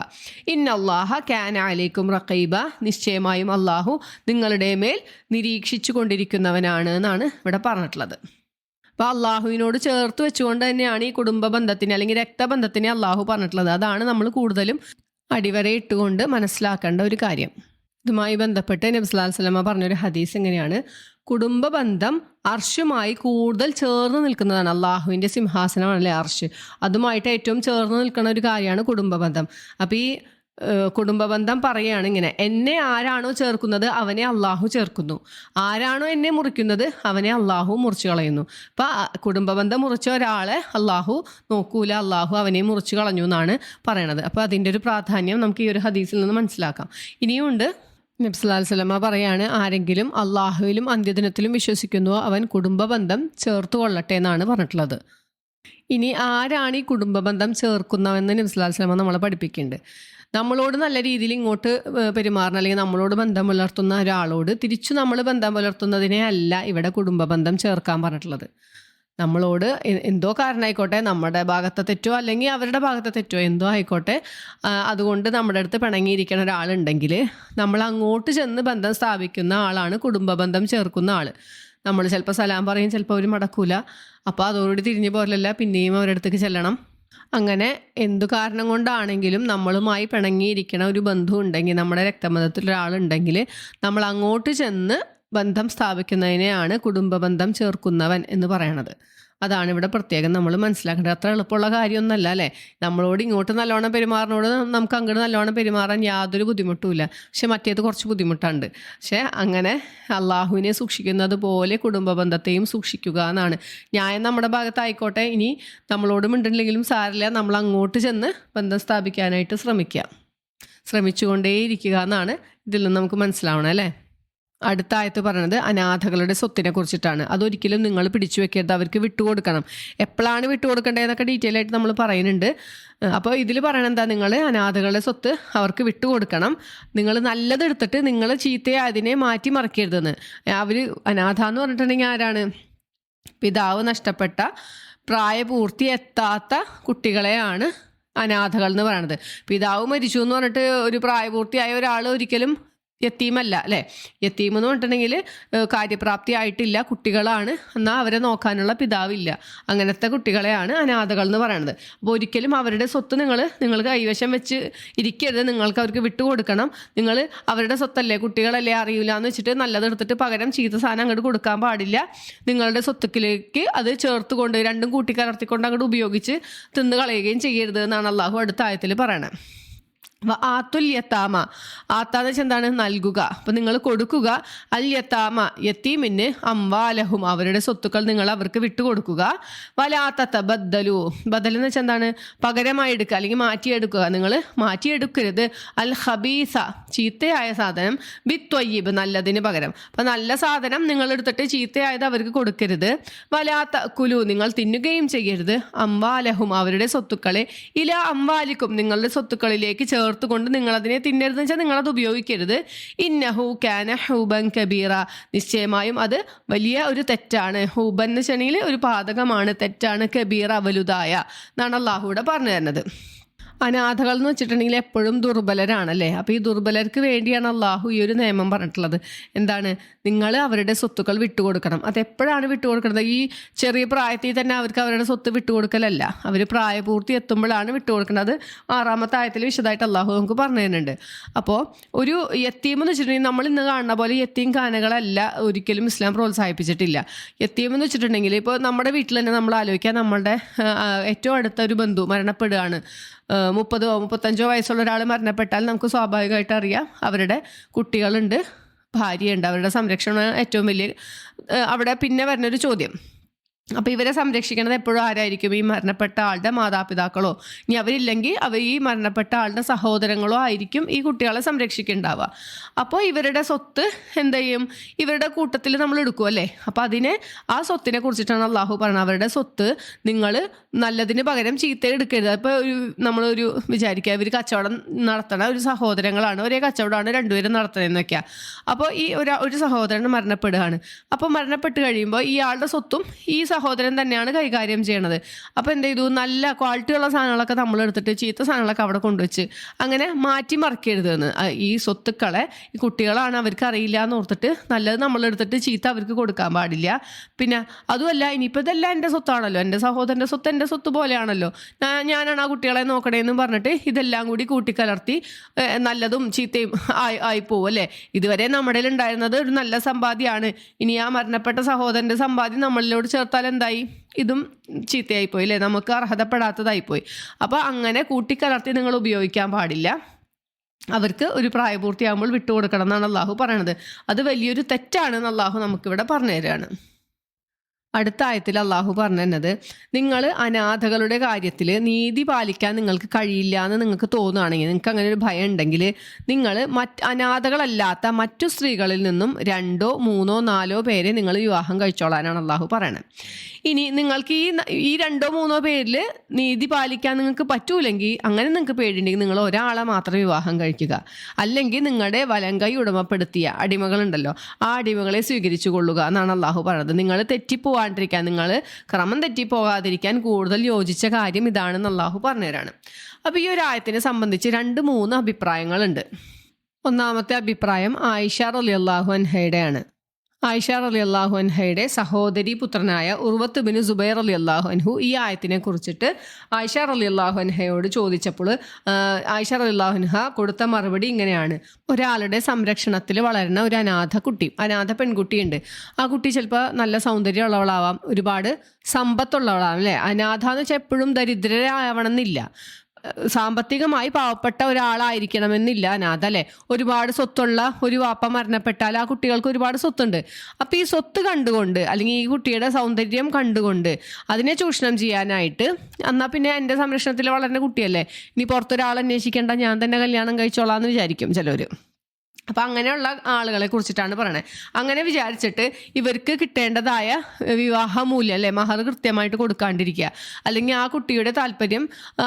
ഇന്നല്ലാഹ കാന അലൈക്കും റഖീബ. നിശ്ചയമായും അള്ളാഹു നിങ്ങളുടെ മേൽ നിരീക്ഷിച്ചു കൊണ്ടിരിക്കുന്നവനാണ് എന്നാണ് ഇവിടെ പറഞ്ഞിട്ടുള്ളത്. അപ്പോൾ അള്ളാഹുവിനോട് ചേർത്ത് വെച്ചുകൊണ്ട് തന്നെയാണ് ഈ കുടുംബ ബന്ധത്തിന് അല്ലെങ്കിൽ രക്തബന്ധത്തിനെ അള്ളാഹു പറഞ്ഞിട്ടുള്ളത്. അതാണ് നമ്മൾ കൂടുതലും അടിവരയിട്ടുകൊണ്ട് മനസ്സിലാക്കേണ്ട ഒരു കാര്യം. ഇതുമായി ബന്ധപ്പെട്ട് നബി സല്ലല്ലാഹു അലൈഹി വസല്ലമ പറഞ്ഞൊരു ഹദീസ് എങ്ങനെയാണ്, കുടുംബ ബന്ധം അർശുമായി കൂടുതൽ ചേർന്ന് നിൽക്കുന്നതാണ്. അള്ളാഹുവിൻ്റെ സിംഹാസനമാണല്ലേ അർശ്, അതുമായിട്ട് ഏറ്റവും ചേർന്ന് നിൽക്കുന്ന ഒരു കാര്യമാണ് കുടുംബ ബന്ധം. അപ്പോൾ ഈ കുടുംബ ബന്ധം പറയുകയാണ് ഇങ്ങനെ, എന്നെ ആരാണോ ചേർക്കുന്നത് അവനെ അള്ളാഹു ചേർക്കുന്നു, ആരാണോ എന്നെ മുറിക്കുന്നത് അവനെ അള്ളാഹു മുറിച്ച് കളയുന്നു. അപ്പം കുടുംബ ബന്ധം മുറിച്ച ഒരാളെ അള്ളാഹു നോക്കൂല, അള്ളാഹു അവനെ മുറിച്ച് കളഞ്ഞു എന്നാണ് പറയണത്. അപ്പോൾ അതിൻ്റെ ഒരു പ്രാധാന്യം നമുക്ക് ഈ ഒരു ഹദീസിൽ നിന്ന് മനസ്സിലാക്കാം. ഇനിയുണ്ട് നബി സല്ലല്ലാഹു അലൈഹി വസല്ലമ പറയാണ്, ആരെങ്കിലും അള്ളാഹുവിലും അന്ത്യദിനത്തിലും വിശ്വസിക്കുന്നുവോ അവൻ കുടുംബ ബന്ധം ചേർത്ത് കൊള്ളട്ടെ എന്നാണ് പറഞ്ഞിട്ടുള്ളത്. ഇനി ആരാണ് ഈ കുടുംബ ബന്ധം ചേർക്കുന്നവെന്ന് നബി സല്ലല്ലാഹു അലൈഹി വസല്ലമ നമ്മളെ പഠിപ്പിക്കുന്നുണ്ട്. നമ്മളോട് നല്ല രീതിയിൽ ഇങ്ങോട്ട് പെരുമാറണം, അല്ലെങ്കിൽ നമ്മളോട് ബന്ധം പുലർത്തുന്ന ഒരാളോട് തിരിച്ചു നമ്മൾ ബന്ധം പുലർത്തുന്നതിനെ അല്ല ഇവിടെ കുടുംബ ബന്ധം ചേർക്കാൻ പറഞ്ഞിട്ടുള്ളത്. നമ്മളോട് എന്തോ കാരണമായിക്കോട്ടെ, നമ്മുടെ ഭാഗത്തെ തെറ്റോ അല്ലെങ്കിൽ അവരുടെ ഭാഗത്തെ തെറ്റോ എന്തോ ആയിക്കോട്ടെ, അതുകൊണ്ട് നമ്മുടെ അടുത്ത് പിണങ്ങിയിരിക്കുന്ന ഒരാളുണ്ടെങ്കിൽ നമ്മൾ അങ്ങോട്ട് ചെന്ന് ബന്ധം സ്ഥാപിക്കുന്ന ആളാണ് കുടുംബ ബന്ധം ചേർക്കുന്ന ആൾ. നമ്മൾ ചിലപ്പോൾ സലാം പറയും, ചിലപ്പോൾ അവർ മടക്കൂല, അപ്പോൾ അതോടുകൂടി തിരിഞ്ഞു പോരല്ല, പിന്നെയും അവരുടെ അടുത്തേക്ക് ചെല്ലണം. അങ്ങനെ എന്തു കാരണം കൊണ്ടാണെങ്കിലും നമ്മളുമായി പിണങ്ങിയിരിക്കണ ഒരു ബന്ധു ഉണ്ടെങ്കിൽ, നമ്മുടെ രക്തബന്ധത്തിൽ ഒരാളുണ്ടെങ്കിൽ നമ്മൾ അങ്ങോട്ട് ചെന്ന് ബന്ധം സ്ഥാപിക്കുന്നതിനെയാണ് കുടുംബ ബന്ധം ചേർക്കുന്നവൻ എന്ന് പറയണത്. അതാണ് ഇവിടെ പ്രത്യേകം നമ്മൾ മനസ്സിലാക്കേണ്ടത്. അത്ര എളുപ്പമുള്ള കാര്യമൊന്നുമല്ല അല്ലേ. നമ്മളോട് ഇങ്ങോട്ട് നല്ലോണം പെരുമാറുന്നോട് നമുക്ക് അങ്ങോട്ട് നല്ലോണം പെരുമാറാൻ യാതൊരു ബുദ്ധിമുട്ടുമില്ല, പക്ഷെ മറ്റേത് കുറച്ച് ബുദ്ധിമുട്ടുണ്ട്. പക്ഷെ അങ്ങനെ അള്ളാഹുവിനെ സൂക്ഷിക്കുന്നത് പോലെ കുടുംബ ബന്ധത്തെയും സൂക്ഷിക്കുക എന്നാണ്. ന്യായം നമ്മുടെ ഭാഗത്തായിക്കോട്ടെ, ഇനി നമ്മളോട് മിണ്ടില്ലെങ്കിലും സാരില്ല, നമ്മൾ അങ്ങോട്ട് ചെന്ന് ബന്ധം സ്ഥാപിക്കാനായിട്ട് ശ്രമിച്ചുകൊണ്ടേയിരിക്കുക എന്നാണ് ഇതിൽ നിന്ന് നമുക്ക് മനസ്സിലാവണം അല്ലേ. അടുത്ത ആയത്ത് പറയുന്നത് അനാഥകളുടെ സ്വത്തിനെ കുറിച്ചിട്ടാണ്. അതൊരിക്കലും നിങ്ങൾ പിടിച്ചു വെക്കരുത്, അവർക്ക് വിട്ടുകൊടുക്കണം. എപ്പോഴാണ് വിട്ടുകൊടുക്കേണ്ടതെന്നൊക്കെ ഡീറ്റെയിൽ ആയിട്ട് നമ്മൾ പറയുന്നുണ്ട്. അപ്പോൾ ഇതിൽ പറയണത് എന്താ, നിങ്ങൾ അനാഥകളുടെ സ്വത്ത് അവർക്ക് വിട്ടുകൊടുക്കണം. നിങ്ങൾ നല്ലതെടുത്തിട്ട് നിങ്ങൾ ചീത്തയായതിനെ മാറ്റി മറിക്കരുതെന്ന്. അവർ അനാഥ എന്ന് പറഞ്ഞിട്ടുണ്ടെങ്കിൽ ആരാണ്? പിതാവ് നഷ്ടപ്പെട്ട പ്രായപൂർത്തി എത്താത്ത കുട്ടികളെയാണ് അനാഥകൾ എന്ന് പറയുന്നത്. പിതാവ് മരിച്ചു എന്ന് പറഞ്ഞിട്ട് ഒരു പ്രായപൂർത്തിയായ ഒരാൾ ഒരിക്കലും യത്തീമല്ല അല്ലേ. യത്തീം എന്ന് പറഞ്ഞിട്ടുണ്ടെങ്കിൽ കാര്യപ്രാപ്തി ആയിട്ടില്ല കുട്ടികളാണ്, എന്നാൽ അവരെ നോക്കാനുള്ള പിതാവില്ല. അങ്ങനത്തെ കുട്ടികളെയാണ് അനാഥകൾ എന്ന് പറയുന്നത്. അപ്പോൾ ഒരിക്കലും അവരുടെ സ്വത്ത് നിങ്ങൾ കൈവശം വെച്ച് ഇരിക്കരുത്, നിങ്ങൾക്ക് അവർക്ക് വിട്ടുകൊടുക്കണം. നിങ്ങൾ അവരുടെ സ്വത്തല്ലേ, കുട്ടികളല്ലേ, അറിയില്ല എന്ന് വെച്ചിട്ട് നല്ലതെടുത്തിട്ട് പകരം ചീത്ത സാധനം അങ്ങോട്ട് കൊടുക്കാൻ പാടില്ല. നിങ്ങളുടെ സ്വത്തുക്കിലേക്ക് അത് ചേർത്തുകൊണ്ട് രണ്ടും കൂട്ടിക്കലർത്തിക്കൊണ്ട് അങ്ങോട്ട് ഉപയോഗിച്ച് തിന്ന് കളയുകയും ചെയ്യരുത് എന്നാണ് അള്ളാഹു അടുത്ത ആയത്തിൽ പറയണത്. ആത്തുൽ യത്താമ, ആത്താന്ന് വെച്ചാൽ എന്താണ്? നൽകുക. അപ്പം നിങ്ങൾ കൊടുക്കുക. അൽ യത്താമ, യത്തീമിന് അംവാലഹും, അവരുടെ സ്വത്തുക്കൾ നിങ്ങൾ അവർക്ക് വിട്ടുകൊടുക്കുക. വലാത്ത ബദ്ദലു, ബദൽ എന്ന് വെച്ചാൽ എന്താണ്? പകരമായി എടുക്കുക അല്ലെങ്കിൽ മാറ്റിയെടുക്കുക. നിങ്ങൾ മാറ്റിയെടുക്കരുത്. അൽ ഖബീസ, ചീത്തയായ സാധനം, ബിത്വയ്യിബ്, നല്ലതിന് പകരം. അപ്പം നല്ല സാധനം നിങ്ങൾ എടുത്തിട്ട് ചീത്തയായത് അവർക്ക് കൊടുക്കരുത്. വലാത്ത കുലു, നിങ്ങൾ തിന്നുകയും ചെയ്യരുത്. അംവാലഹും, അവരുടെ സ്വത്തുക്കളെ, ഇല അംവാലിക്കും, നിങ്ങളുടെ സ്വത്തുക്കളിലേക്ക് ചേർത്തുകൊണ്ട് നിങ്ങളതിനെ തിന്നരുതെന്ന് വെച്ചാൽ നിങ്ങളത് ഉപയോഗിക്കരുത്. ഇന്നഹു കാന ഹൂബൻ കബീറ, നിശ്ചയമായും അത് വലിയ ഒരു തെറ്റാണ്. ഹൂബൻ എന്ന് വെച്ചിട്ടുണ്ടെങ്കിൽ ഒരു പാതകമാണ്, തെറ്റാണ്. കബീറ, വലുതായ എന്നാണ് അള്ളാഹുവിടെ പറഞ്ഞു തരുന്നത്. അനാഥകൾ എന്ന് വെച്ചിട്ടുണ്ടെങ്കിൽ എപ്പോഴും ദുർബലരാണല്ലേ. അപ്പോൾ ഈ ദുർബലർക്ക് വേണ്ടിയാണ് അള്ളാഹു ഈ ഒരു നിയമം പറഞ്ഞിട്ടുള്ളത്. എന്താണ്? നിങ്ങൾ അവരുടെ സ്വത്തുക്കൾ വിട്ടുകൊടുക്കണം. അതെപ്പോഴാണ് വിട്ടുകൊടുക്കുന്നത്? ഈ ചെറിയ പ്രായത്തിൽ തന്നെ അവർക്ക് അവരുടെ സ്വത്ത് വിട്ടുകൊടുക്കലല്ല, അവർ പ്രായപൂർത്തി എത്തുമ്പോഴാണ് വിട്ടുകൊടുക്കുന്നത്. 6-ാമത്തെ ആയത്തിൽ വിശദമായിട്ട് അള്ളാഹു നമുക്ക് പറഞ്ഞു തരുന്നുണ്ട്. അപ്പോൾ ഒരു യത്തീം എന്ന് വെച്ചിട്ടുണ്ടെങ്കിൽ നമ്മൾ ഇന്ന് കാണുന്ന പോലെ യത്തീം ഖാനകളല്ല ഒരിക്കലും ഇസ്ലാം പ്രോത്സാഹിപ്പിച്ചിട്ടില്ല. യത്തീം എന്ന് വെച്ചിട്ടുണ്ടെങ്കിൽ ഇപ്പോൾ നമ്മുടെ വീട്ടിൽ തന്നെ നമ്മൾ ആലോചിക്കുക, നമ്മളുടെ ഏറ്റവും അടുത്ത ഒരു ബന്ധു മരണപ്പെടുകയാണ്. 30-35 വയസ്സുള്ള ഒരാൾ മരണപ്പെട്ടാൽ നമുക്ക് സ്വാഭാവികമായിട്ട് അറിയാം അവരുടെ കുട്ടികളുണ്ട്, ഭാര്യയുണ്ട്, അവരുടെ സംരക്ഷണം ഏറ്റവും വലിയ. അവിടെ പിന്നെ വരുന്നൊരു ചോദ്യം, അപ്പോൾ ഇവരെ സംരക്ഷിക്കുന്നത് എപ്പോഴും ആരായിരിക്കും? ഈ മരണപ്പെട്ട ആളുടെ മാതാപിതാക്കളോ, ഇനി അവരില്ലെങ്കിൽ ഈ മരണപ്പെട്ട ആളുടെ സഹോദരങ്ങളോ ആയിരിക്കും ഈ കുട്ടികളെ സംരക്ഷിക്കുന്നുണ്ടാവുക. അപ്പോൾ ഇവരുടെ സ്വത്ത് എന്ത് ചെയ്യും? ഇവരുടെ കൂട്ടത്തിൽ നമ്മൾ എടുക്കും അല്ലേ? അപ്പോൾ ആ സ്വത്തിനെ കുറിച്ചിട്ടാണ് അള്ളാഹു പറയുന്നത്, അവരുടെ സ്വത്ത് നിങ്ങൾ നല്ലതിന് പകരം ചീത്ത എടുക്കരുത്. അപ്പോൾ നമ്മളൊരു വിചാരിക്കുക, ഇവർ കച്ചവടം നടത്തണ ഒരു സഹോദരങ്ങളാണ്, ഒരേ കച്ചവടമാണ് രണ്ടുപേരും നടത്തണമെന്നൊക്കെയാണ്. അപ്പോൾ ഈ ഒരു സഹോദരൻ മരണപ്പെടുകയാണ്. അപ്പോൾ മരണപ്പെട്ട് കഴിയുമ്പോൾ ഇയാളുടെ സ്വത്തും ഈ സഹോദരൻ തന്നെയാണ് കൈകാര്യം ചെയ്യണത്. അപ്പോൾ എന്ത് ചെയ്തു? നല്ല ക്വാളിറ്റിയുള്ള സാധനങ്ങളൊക്കെ നമ്മൾ എടുത്തിട്ട് ചീത്ത സാധനങ്ങളൊക്കെ അവിടെ കൊണ്ടുവച്ച് അങ്ങനെ മാറ്റി മറിക്കരുതെന്ന്. ഈ സ്വത്തുക്കളെ ഈ കുട്ടികളാണ്, അവർക്ക് അറിയില്ല എന്ന് ഓർത്തിട്ട് നല്ലത് നമ്മളെടുത്തിട്ട് ചീത്ത അവർക്ക് കൊടുക്കാൻ പാടില്ല. പിന്നെ അതുമല്ല, ഇനിയിപ്പോൾ ഇതെല്ലാം എൻ്റെ സ്വത്താണല്ലോ, എൻ്റെ സഹോദരൻ്റെ സ്വത്ത് എൻ്റെ സ്വത്ത് പോലെയാണല്ലോ, ഞാനാണ് ആ കുട്ടികളെ നോക്കണേന്ന് പറഞ്ഞിട്ട് ഇതെല്ലാം കൂടി കൂട്ടിക്കലർത്തി നല്ലതും ചീത്തയും ആയി പോവും അല്ലേ? ഇതുവരെ നമ്മുടെ ഉണ്ടായിരുന്നത് ഒരു നല്ല സമ്പാദ്യമാണ്, ഇനി ആ മരണപ്പെട്ട സഹോദരൻ്റെ സമ്പാദ്യം നമ്മളിലോട് ചേർത്താൽ എന്തായി? ഇതും ചീത്തയായിപ്പോയി അല്ലേ, നമുക്ക് അർഹതപ്പെടാത്തതായിപ്പോയി. അപ്പോൾ അങ്ങനെ കൂട്ടിക്കലർത്തി നിങ്ങൾ ഉപയോഗിക്കാൻ പാടില്ല. അവർക്ക് ഒരു പ്രായപൂർത്തിയാകുമ്പോൾ വിട്ടുകൊടുക്കണം എന്നാണ് അള്ളാഹു പറയണത്. അത് വലിയൊരു തെറ്റാണെന്ന് അള്ളാഹു നമുക്കിവിടെ പറഞ്ഞു തരാണ്. അടുത്ത ആയത്തിൽ അള്ളാഹു പറഞ്ഞത്, നിങ്ങൾ അനാഥകളുടെ കാര്യത്തിൽ നീതി പാലിക്കാൻ നിങ്ങൾക്ക് കഴിയില്ല എന്ന് നിങ്ങൾക്ക് തോന്നുകയാണെങ്കിൽ, നിങ്ങൾക്ക് അങ്ങനെ ഒരു ഭയം ഉണ്ടെങ്കിൽ, നിങ്ങൾ അനാഥകളല്ലാത്ത മറ്റു സ്ത്രീകളിൽ നിന്നും 2, 3, 4 പേരെ നിങ്ങൾ വിവാഹം കഴിച്ചോളാനാണ് അള്ളാഹു പറയണത്. ഇനി നിങ്ങൾക്ക് ഈ 2, 3 പേരിൽ നീതി പാലിക്കാൻ നിങ്ങൾക്ക് പറ്റൂലെങ്കിൽ, അങ്ങനെ നിങ്ങൾക്ക് പേടിയുണ്ടെങ്കിൽ നിങ്ങൾ ഒരാളെ മാത്രം വിവാഹം കഴിക്കുക. അല്ലെങ്കിൽ നിങ്ങളുടെ വലങ്കൈ ഉടമപ്പെടുത്തിയ അടിമകളുണ്ടല്ലോ, ആ അടിമകളെ സ്വീകരിച്ചു കൊള്ളുക എന്നാണ് അള്ളാഹു പറയുന്നത്. നിങ്ങൾ തെറ്റിപ്പോവാണ്ടിരിക്കാൻ, നിങ്ങൾ ക്രമം തെറ്റിപ്പോകാതിരിക്കാൻ കൂടുതൽ യോജിച്ച കാര്യം ഇതാണെന്ന് അള്ളാഹു പറഞ്ഞുതരാണ്. അപ്പോൾ ഈ ഒരു ആയത്തിനെ സംബന്ധിച്ച് 2-3 അഭിപ്രായങ്ങളുണ്ട്. ഒന്നാമത്തെ അഭിപ്രായം ആയിഷ റളിയല്ലാഹു അൻഹയുടെയാണ്. ആയിഷ റളിയല്ലാഹു അൻഹയുടെ സഹോദരി പുത്രനായ ഉർവത്ത് ബിൻ സുബൈർ റളിയല്ലാഹു അൻഹു ഈ ആയത്തിനെ കുറിച്ചിട്ട് ആയിഷ റളിയല്ലാഹു അൻഹയോട് ചോദിച്ചപ്പോൾ ആയിഷ റളിയല്ലാഹു അൻഹ കൊടുത്ത മറുപടി ഇങ്ങനെയാണ്: ഒരാളുടെ സംരക്ഷണത്തിൽ വളരുന്ന ഒരു അനാഥ പെൺകുട്ടിയുണ്ട്. ആ കുട്ടി ചിലപ്പോൾ നല്ല സൗന്ദര്യമുള്ളവളാവാം, ഒരുപാട് സമ്പത്തുള്ളവളാവാം അല്ലേ? അനാഥ എന്ന് വെച്ചാൽ എപ്പോഴും ദരിദ്രരാവണമെന്നില്ല, സാമ്പത്തികമായി പാവപ്പെട്ട ഒരാളായിരിക്കണമെന്നില്ല അനാഥ അല്ലേ? ഒരുപാട് സ്വത്തുള്ള ഒരു വാപ്പ മരണപ്പെട്ടാൽ ആ കുട്ടികൾക്ക് ഒരുപാട് സ്വത്തുണ്ട്. അപ്പോൾ ഈ സ്വത്ത് കണ്ടുകൊണ്ട്, അല്ലെങ്കിൽ ഈ കുട്ടിയുടെ സൗന്ദര്യം കണ്ടുകൊണ്ട് അതിനെ ചൂഷണം ചെയ്യാനായിട്ട്, എന്നാൽ പിന്നെ എൻ്റെ സംരക്ഷണത്തിൽ വളരുന്ന കുട്ടിയല്ലേ, ഇനി പുറത്തൊരാൾ അന്വേഷിക്കേണ്ട, ഞാൻ തന്നെ കല്യാണം കഴിച്ചോളാം എന്ന് വിചാരിക്കും ചിലർ. അപ്പം അങ്ങനെയുള്ള ആളുകളെ കുറിച്ചിട്ടാണ് പറയണത്. അങ്ങനെ വിചാരിച്ചിട്ട് ഇവർക്ക് കിട്ടേണ്ടതായ വിവാഹ മൂല്യം അല്ലേ, മഹർ കൃത്യമായിട്ട് കൊടുക്കാണ്ടിരിക്കുക, അല്ലെങ്കിൽ ആ കുട്ടിയുടെ താല്പര്യം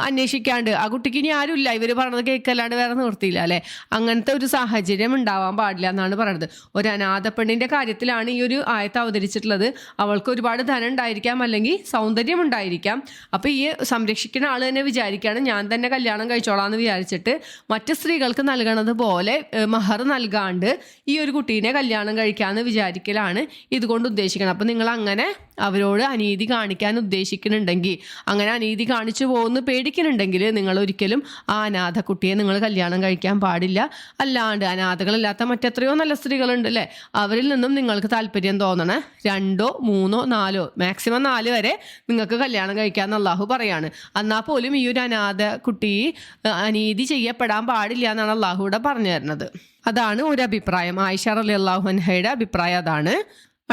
അന്വേഷിക്കാണ്ട്, ആ കുട്ടിക്ക് ഇനി ആരുമില്ല, ഇവർ പറഞ്ഞത് കേൾക്കല്ലാണ്ട് വേറെ നിവൃത്തിയില്ല അല്ലേ, അങ്ങനത്തെ ഒരു സാഹചര്യം ഉണ്ടാവാൻ പാടില്ല എന്നാണ് പറയുന്നത്. ഒരു അനാഥ പെണ്ണിൻ്റെ കാര്യത്തിലാണ് ഈ ഒരു ആയത്ത് അവതരിച്ചിട്ടുള്ളത്. അവൾക്ക് ഒരുപാട് ധനം ഉണ്ടായിരിക്കാം, അല്ലെങ്കിൽ സൗന്ദര്യം ഉണ്ടായിരിക്കാം. അപ്പോൾ ഈ സംരക്ഷിക്കുന്ന ആൾ തന്നെ വിചാരിക്കുകയാണ്, ഞാൻ തന്നെ കല്യാണം കഴിച്ചോളാം എന്ന് വിചാരിച്ചിട്ട് മറ്റ് സ്ത്രീകൾക്ക് നൽകണത് പോലെ മഹർ നൽകാണ്ട് ഈ ഒരു കുട്ടീനെ കല്യാണം കഴിക്കാമെന്ന് വിചാരിക്കലാണ് ഇതുകൊണ്ട് ഉദ്ദേശിക്കണം. അപ്പം നിങ്ങൾ അങ്ങനെ അവരോട് അനീതി കാണിക്കാൻ ഉദ്ദേശിക്കുന്നുണ്ടെങ്കിൽ, അങ്ങനെ അനീതി കാണിച്ചു പോകുന്ന പേടിക്കുന്നുണ്ടെങ്കിൽ, നിങ്ങൾ ഒരിക്കലും ആ അനാഥ കുട്ടിയെ നിങ്ങൾ കല്യാണം കഴിക്കാൻ പാടില്ല. അല്ലാണ്ട് അനാഥകളില്ലാത്ത മറ്റെത്രയോ നല്ല സ്ത്രീകളുണ്ട് അല്ലേ, അവരിൽ നിന്നും നിങ്ങൾക്ക് താല്പര്യം തോന്നണേ 2, 3, 4, മാക്സിമം 4 വരെ നിങ്ങൾക്ക് കല്യാണം കഴിക്കാമെന്ന് അള്ളാഹു പറയാണ്. എന്നാൽ പോലും ഈ ഒരു അനാഥ കുട്ടി അനീതി ചെയ്യപ്പെടാൻ പാടില്ല എന്നാണ് അള്ളാഹു ഇവിടെ പറഞ്ഞു തരുന്നത്. അതാണ് ഒരു അഭിപ്രായം. ആയിഷ റളിയല്ലാഹു അൻഹയുടെ അഭിപ്രായം അതാണ്.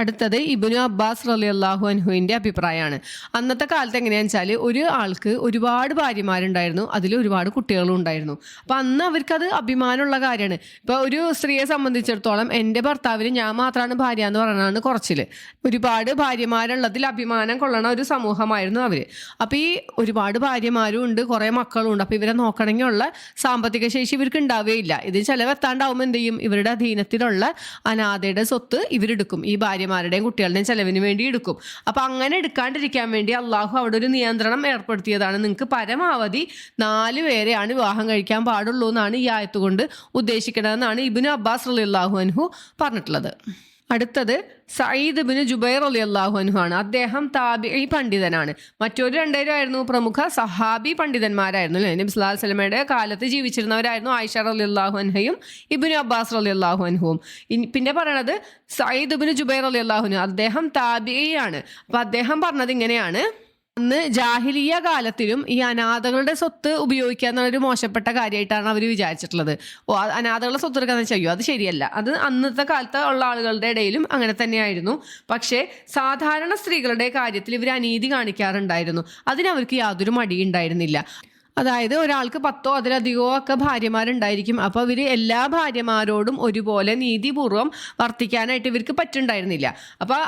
അടുത്തത് ഇബ്നു അബ്ബാസ് റളിയല്ലാഹു അൻഹുവിൻ്റെ അഭിപ്രായമാണ്. അന്നത്തെ കാലത്ത് എങ്ങനെയാണെന്ന് വെച്ചാൽ, ഒരു ആൾക്ക് ഒരുപാട് ഭാര്യമാരുണ്ടായിരുന്നു, അതിൽ ഒരുപാട് കുട്ടികളും ഉണ്ടായിരുന്നു. അപ്പോൾ അന്ന് അവർക്കത് അഭിമാനമുള്ള കാര്യമാണ്. ഇപ്പോൾ ഒരു സ്ത്രീയെ സംബന്ധിച്ചിടത്തോളം എൻ്റെ ഭർത്താവിന് ഞാൻ മാത്രമാണ് ഭാര്യ എന്ന് പറയുന്നതാണ് കുറച്ചിൽ. ഒരുപാട് ഭാര്യമാരുള്ളതിൽ അഭിമാനം കൊള്ളണ ഒരു സമൂഹമായിരുന്നു അവർ. അപ്പോൾ ഈ ഒരുപാട് ഭാര്യമാരും ഉണ്ട്, കുറേ മക്കളും ഉണ്ട്. അപ്പോൾ ഇവരെ നോക്കണമെങ്കിൽ ഉള്ള സാമ്പത്തിക ശേഷി ഇവർക്ക് ഉണ്ടാവുകയില്ല. ഇത് ചിലവെത്താണ്ടാവുമ്പോൾ എന്ത് ചെയ്യും? ഇവരുടെ അധീനത്തിലുള്ള അനാഥയുടെ സ്വത്ത് ഇവരെടുക്കും, ഈ ഭാര്യമാരുടെയും കുട്ടികളുടെയും ചെലവിന് വേണ്ടി എടുക്കും. അപ്പം അങ്ങനെ എടുക്കാണ്ടിരിക്കാൻ വേണ്ടി അള്ളാഹു അവിടെ ഒരു നിയന്ത്രണം ഏർപ്പെടുത്തിയതാണ്. നിങ്ങൾക്ക് പരമാവധി 4 പേരെയാണ് വിവാഹം കഴിക്കാൻ പാടുള്ളൂ എന്നാണ് ഈ ആയത്ത് കൊണ്ട് ഉദ്ദേശിക്കുന്നതെന്നാണ് ഇബ്നു അബ്ബാസ് റളിയല്ലാഹു അൻഹു പറഞ്ഞിട്ടുള്ളത്. അടുത്തത് സഈദ് ബിൻ ജുബൈർ റളിയല്ലാഹു അൻഹു ആണ്. അദ്ദേഹം താബിഈ പണ്ഡിതനാണ്. മറ്റൊരു 2 പേരായിരുന്നു പ്രമുഖ സഹാബി പണ്ഡിതന്മാരായിരുന്നു അല്ലേ, നബി സ്വല്ലല്ലാഹു അലൈഹി വസല്ലമയുടെ കാലത്ത് ജീവിച്ചിരുന്നവരായിരുന്നു ആയിഷ റളിയല്ലാഹു അൻഹയും ഇബ്നു അബ്ബാസ് റളിയല്ലാഹു അൻഹുവും. പിന്നെ പറയണത് സഈദ് ബിൻ ജുബൈർ റളിയല്ലാഹു അൻഹു, അദ്ദേഹം താബിഈ ആണ്. അപ്പം അദ്ദേഹം പറഞ്ഞത് ഇങ്ങനെയാണ്: അന്ന് ജാഹിലിയ കാലത്തിലും ഈ അനാഥകളുടെ സ്വത്ത് ഉപയോഗിക്കുക എന്നുള്ളൊരു മോശപ്പെട്ട കാര്യമായിട്ടാണ് അവർ വിചാരിച്ചിട്ടുള്ളത്. അനാഥകളുടെ സ്വത്ത് എടുക്കാന്ന് ചെയ്യോ, അത് ശരിയല്ല. അത് അന്നത്തെ കാലത്ത് ഉള്ള ആളുകളുടെ ഇടയിലും അങ്ങനെ തന്നെയായിരുന്നു. പക്ഷേ സാധാരണ സ്ത്രീകളുടെ കാര്യത്തിൽ ഇവർ അനീതി കാണിക്കാറുണ്ടായിരുന്നു. അതിനവർക്ക് യാതൊരു മടിയുണ്ടായിരുന്നില്ല. അതായത് ഒരാൾക്ക് 10 അതിലധികമോ ഒക്കെ ഭാര്യമാരുണ്ടായിരിക്കും. അപ്പോൾ ഇവർ എല്ലാ ഭാര്യമാരോടും ഒരുപോലെ നീതിപൂർവ്വം വർത്തിക്കാനായിട്ട് ഇവർക്ക് പറ്റുണ്ടായിരുന്നില്ല. അപ്പോൾ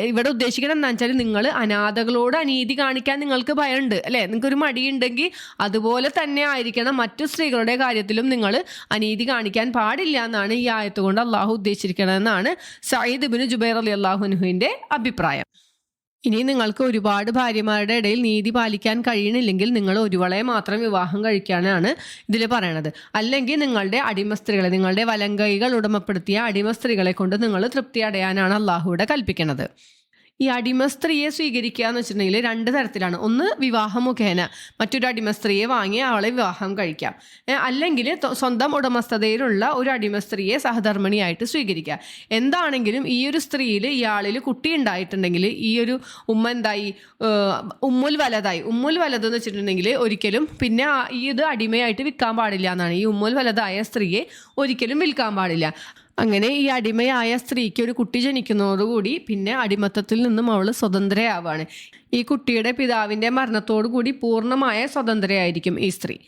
ഇവിടെ ഉദ്ദേശിക്കുന്നത് എന്താണെന്ന് വെച്ചാൽ, നിങ്ങൾ അനാഥകളോട് അനീതി കാണിക്കാൻ നിങ്ങൾക്ക് ഭയമുണ്ട് അല്ലേ, നിങ്ങൾക്കൊരു മടിയുണ്ടെങ്കിൽ അതുപോലെ തന്നെ ആയിരിക്കണം മറ്റു സ്ത്രീകളുടെ കാര്യത്തിലും നിങ്ങൾ അനീതി കാണിക്കാൻ പാടില്ല എന്നാണ് ഈ ആയത്ത് കൊണ്ട് അള്ളാഹു ഉദ്ദേശിച്ചിരിക്കണമെന്നാണ് സഈദ് ഇബ്നു ജുബൈർ റളിയല്ലാഹു അൻഹുവിൻ്റെ അഭിപ്രായം. ഇനി നിങ്ങൾക്ക് ഒരുപാട് ഭാര്യമാരുടെ ഇടയിൽ നീതി പാലിക്കാൻ കഴിയണില്ലെങ്കിൽ നിങ്ങൾ ഒരുവളെ മാത്രം വിവാഹം കഴിക്കാനാണ് ഇതിൽ പറയണത്. അല്ലെങ്കിൽ നിങ്ങളുടെ അടിമ സ്ത്രീകളെ, നിങ്ങളുടെ വലങ്കൈകൾ ഉടമപ്പെടുത്തിയ അടിമ സ്ത്രീകളെ കൊണ്ട് നിങ്ങൾ തൃപ്തി അടയാനാണ് അള്ളാഹുവിടെ കൽപ്പിക്കുന്നത്. ഈ അടിമ സ്ത്രീയെ സ്വീകരിക്കുക എന്ന് വെച്ചിട്ടുണ്ടെങ്കിൽ 2 തരത്തിലാണ്. ഒന്ന് വിവാഹം മുഖേന മറ്റൊരു അടിമ സ്ത്രീയെ വാങ്ങി അവളെ വിവാഹം കഴിക്കാം. അല്ലെങ്കിൽ സ്വന്തം ഉടമസ്ഥതയിലുള്ള ഒരു അടിമ സ്ത്രീയെ സഹധർമ്മിണിയായിട്ട് സ്വീകരിക്കുക. എന്താണെങ്കിലും ഈ ഒരു സ്ത്രീയിൽ ഇയാളിൽ കുട്ടി ഉണ്ടായിട്ടുണ്ടെങ്കിൽ ഈ ഒരു ഉമ്മ എന്തായി, ഉമ്മുൽ വലതായി. ഉമ്മുൽ വലത് എന്ന് വെച്ചിട്ടുണ്ടെങ്കിൽ ഒരിക്കലും പിന്നെ ഈ ഇത് അടിമയായിട്ട് വിൽക്കാൻ പാടില്ല എന്നാണ്. ഈ ഉമ്മുൽ വലതായ സ്ത്രീയെ ഒരിക്കലും വിൽക്കാൻ പാടില്ല. അങ്ങനെ ഈ അടിമയായ സ്ത്രീക്ക് ഒരു കുട്ടി ജനിക്കുന്നതോടുകൂടി പിന്നെ അടിമത്തത്തിൽ നിന്നും അവൾ സ്വതന്ത്രയാവാണ്. ഈ കുട്ടിയുടെ പിതാവിൻ്റെ മരണത്തോടു കൂടി പൂർണ്ണമായ സ്വതന്ത്രയായിരിക്കും ഈ സ്ത്രീ.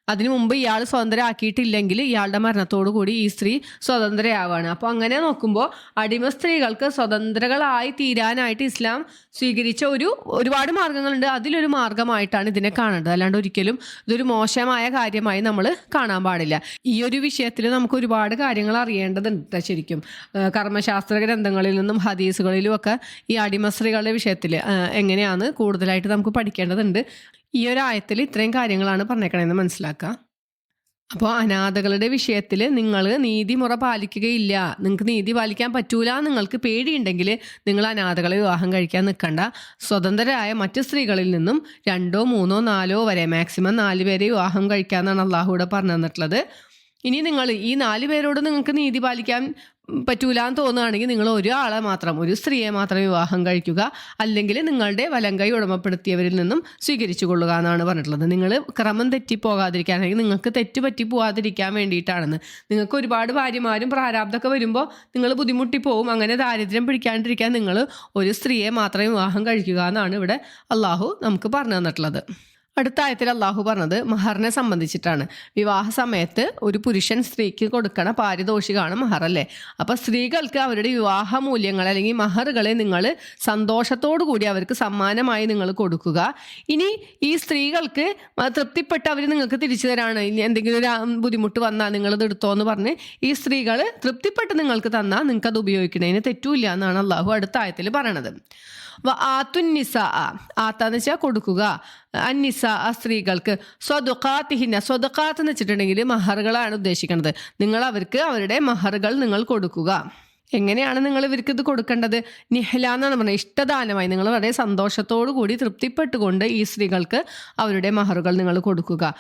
അതിനു മുമ്പ് ഇയാൾ സ്വതന്ത്രയാക്കിയിട്ടില്ലെങ്കിൽ ഇയാളുടെ മരണത്തോടു കൂടി ഈ സ്ത്രീ സ്വതന്ത്രയാവാണ്. അപ്പോൾ അങ്ങനെ നോക്കുമ്പോൾ അടിമ സ്ത്രീകൾക്ക് സ്വതന്ത്രകളായി തീരാനായിട്ട് ഇസ്ലാം സ്വീകരിച്ച ഒരുപാട് മാർഗങ്ങളുണ്ട്. അതിലൊരു മാർഗമായിട്ടാണ് ഇതിനെ കാണേണ്ടത്. അല്ലാണ്ട് ഒരിക്കലും ഇതൊരു മോശമായ കാര്യമായി നമ്മൾ കാണാൻ പാടില്ല. ഈ ഒരു വിഷയത്തിൽ നമുക്ക് ഒരുപാട് കാര്യങ്ങൾ അറിയേണ്ടതുണ്ട്. ശരിക്കും കർമ്മശാസ്ത്ര ഗ്രന്ഥങ്ങളിൽ നിന്നും ഹദീസുകളിലും ഒക്കെ ഈ അടിമ സ്ത്രീകളുടെ വിഷയത്തിൽ എങ്ങനെയാണ് കൂടുതലായിട്ട് നമുക്ക് പഠിക്കേണ്ടതുണ്ട്. ഈ ഒരു ആയത്തിൽ ഇത്രയും കാര്യങ്ങളാണ് പറഞ്ഞേക്കണമെന്ന് മനസ്സിലാക്കുക. അപ്പോൾ അനാഥകളുടെ വിഷയത്തിൽ നിങ്ങൾ നീതിമുറ പാലിക്കുകയില്ല, നിങ്ങൾക്ക് നീതി പാലിക്കാൻ പറ്റൂല, നിങ്ങൾക്ക് പേടിയുണ്ടെങ്കിൽ നിങ്ങൾ അനാഥകളെ വിവാഹം കഴിക്കാൻ നിൽക്കണ്ട. സ്വതന്ത്രരായ മറ്റു സ്ത്രീകളിൽ നിന്നും 2, 3, 4 വരെ, മാക്സിമം 4 പേരെ വിവാഹം കഴിക്കാമെന്നാണ് അള്ളാഹുവിടെ പറഞ്ഞു തന്നിട്ടുള്ളത്. ഇനി നിങ്ങൾ ഈ 4 പേരോട് നിങ്ങൾക്ക് നീതി പാലിക്കാൻ പറ്റൂല എന്ന് തോന്നുകയാണെങ്കിൽ നിങ്ങൾ ഒരു സ്ത്രീയെ മാത്രം വിവാഹം കഴിക്കുക. അല്ലെങ്കിൽ നിങ്ങളുടെ വലങ്കൈ ഉടമപ്പെടുത്തിയവരിൽ നിന്നും സ്വീകരിച്ചു കൊള്ളുക എന്നാണ് പറഞ്ഞിട്ടുള്ളത്. നിങ്ങൾ ക്രമം തെറ്റിപ്പോകാതിരിക്കാൻ, അല്ലെങ്കിൽ നിങ്ങൾക്ക് തെറ്റ് പറ്റി പോകാതിരിക്കാൻ വേണ്ടിയിട്ടാണെന്ന്. നിങ്ങൾക്ക് ഒരുപാട് ഭാര്യമാരും പ്രാരാബ്ധമൊക്കെ വരുമ്പോൾ നിങ്ങൾ ബുദ്ധിമുട്ടിപ്പോവും. അങ്ങനെ ദാരിദ്ര്യം പിടിക്കാണ്ടിരിക്കാൻ നിങ്ങൾ ഒരു സ്ത്രീയെ മാത്രം വിവാഹം കഴിക്കുക എന്നാണ് ഇവിടെ അള്ളാഹു നമുക്ക് പറഞ്ഞു തന്നിട്ടുള്ളത്. അടുത്ത ആയത്തിൽ അള്ളാഹു പറഞ്ഞത് മഹറിനെ സംബന്ധിച്ചിട്ടാണ്. വിവാഹ സമയത്ത് ഒരു പുരുഷൻ സ്ത്രീക്ക് കൊടുക്കണ പാരിതോഷികമാണ് മഹർ അല്ലേ. അപ്പോൾ സ്ത്രീകൾക്ക് അവരുടെ വിവാഹ മൂല്യങ്ങൾ അല്ലെങ്കിൽ മഹറുകളെ നിങ്ങൾ സന്തോഷത്തോടു കൂടി അവർക്ക് സമ്മാനമായി നിങ്ങൾ കൊടുക്കുക. ഇനി ഈ സ്ത്രീകൾക്ക് തൃപ്തിപ്പെട്ട് അവർ നിങ്ങൾക്ക് തിരിച്ചു തരാണ്, ഇനി എന്തെങ്കിലും ഒരു ബുദ്ധിമുട്ട് വന്നാൽ നിങ്ങളത് എടുത്തോ എന്ന് പറഞ്ഞ് ഈ സ്ത്രീകൾ തൃപ്തിപ്പെട്ട് നിങ്ങൾക്ക് തന്നാൽ നിങ്ങൾക്ക് അത് ഉപയോഗിക്കണതിന് തെറ്റൂല്ല എന്നാണ് അള്ളാഹു അടുത്ത ആയത്തിൽ പറയണത്. ആത്താന്ന് വെച്ചാൽ കൊടുക്കുക, അന്നിസ സ്ത്രീകൾക്ക് സ്വദുഖാത്തിഹിന്ന, സ്വദുഖാത്ത് എന്ന് വെച്ചിട്ടുണ്ടെങ്കിൽ മഹറുകളാണ് ഉദ്ദേശിക്കുന്നത്. നിങ്ങൾ അവർക്ക് അവരുടെ മഹറുകൾ നിങ്ങൾ കൊടുക്കുക. എങ്ങനെയാണ് നിങ്ങൾ ഇവർക്ക് ഇത് കൊടുക്കേണ്ടത്? നിഹ്ല എന്നാണ് പറഞ്ഞത്, ഇഷ്ടദാനമായി. നിങ്ങൾ വളരെ സന്തോഷത്തോടു കൂടി തൃപ്തിപ്പെട്ടുകൊണ്ട് ഈ സ്ത്രീകൾക്ക് അവരുടെ മഹറുകൾ നിങ്ങൾ കൊടുക്കുക.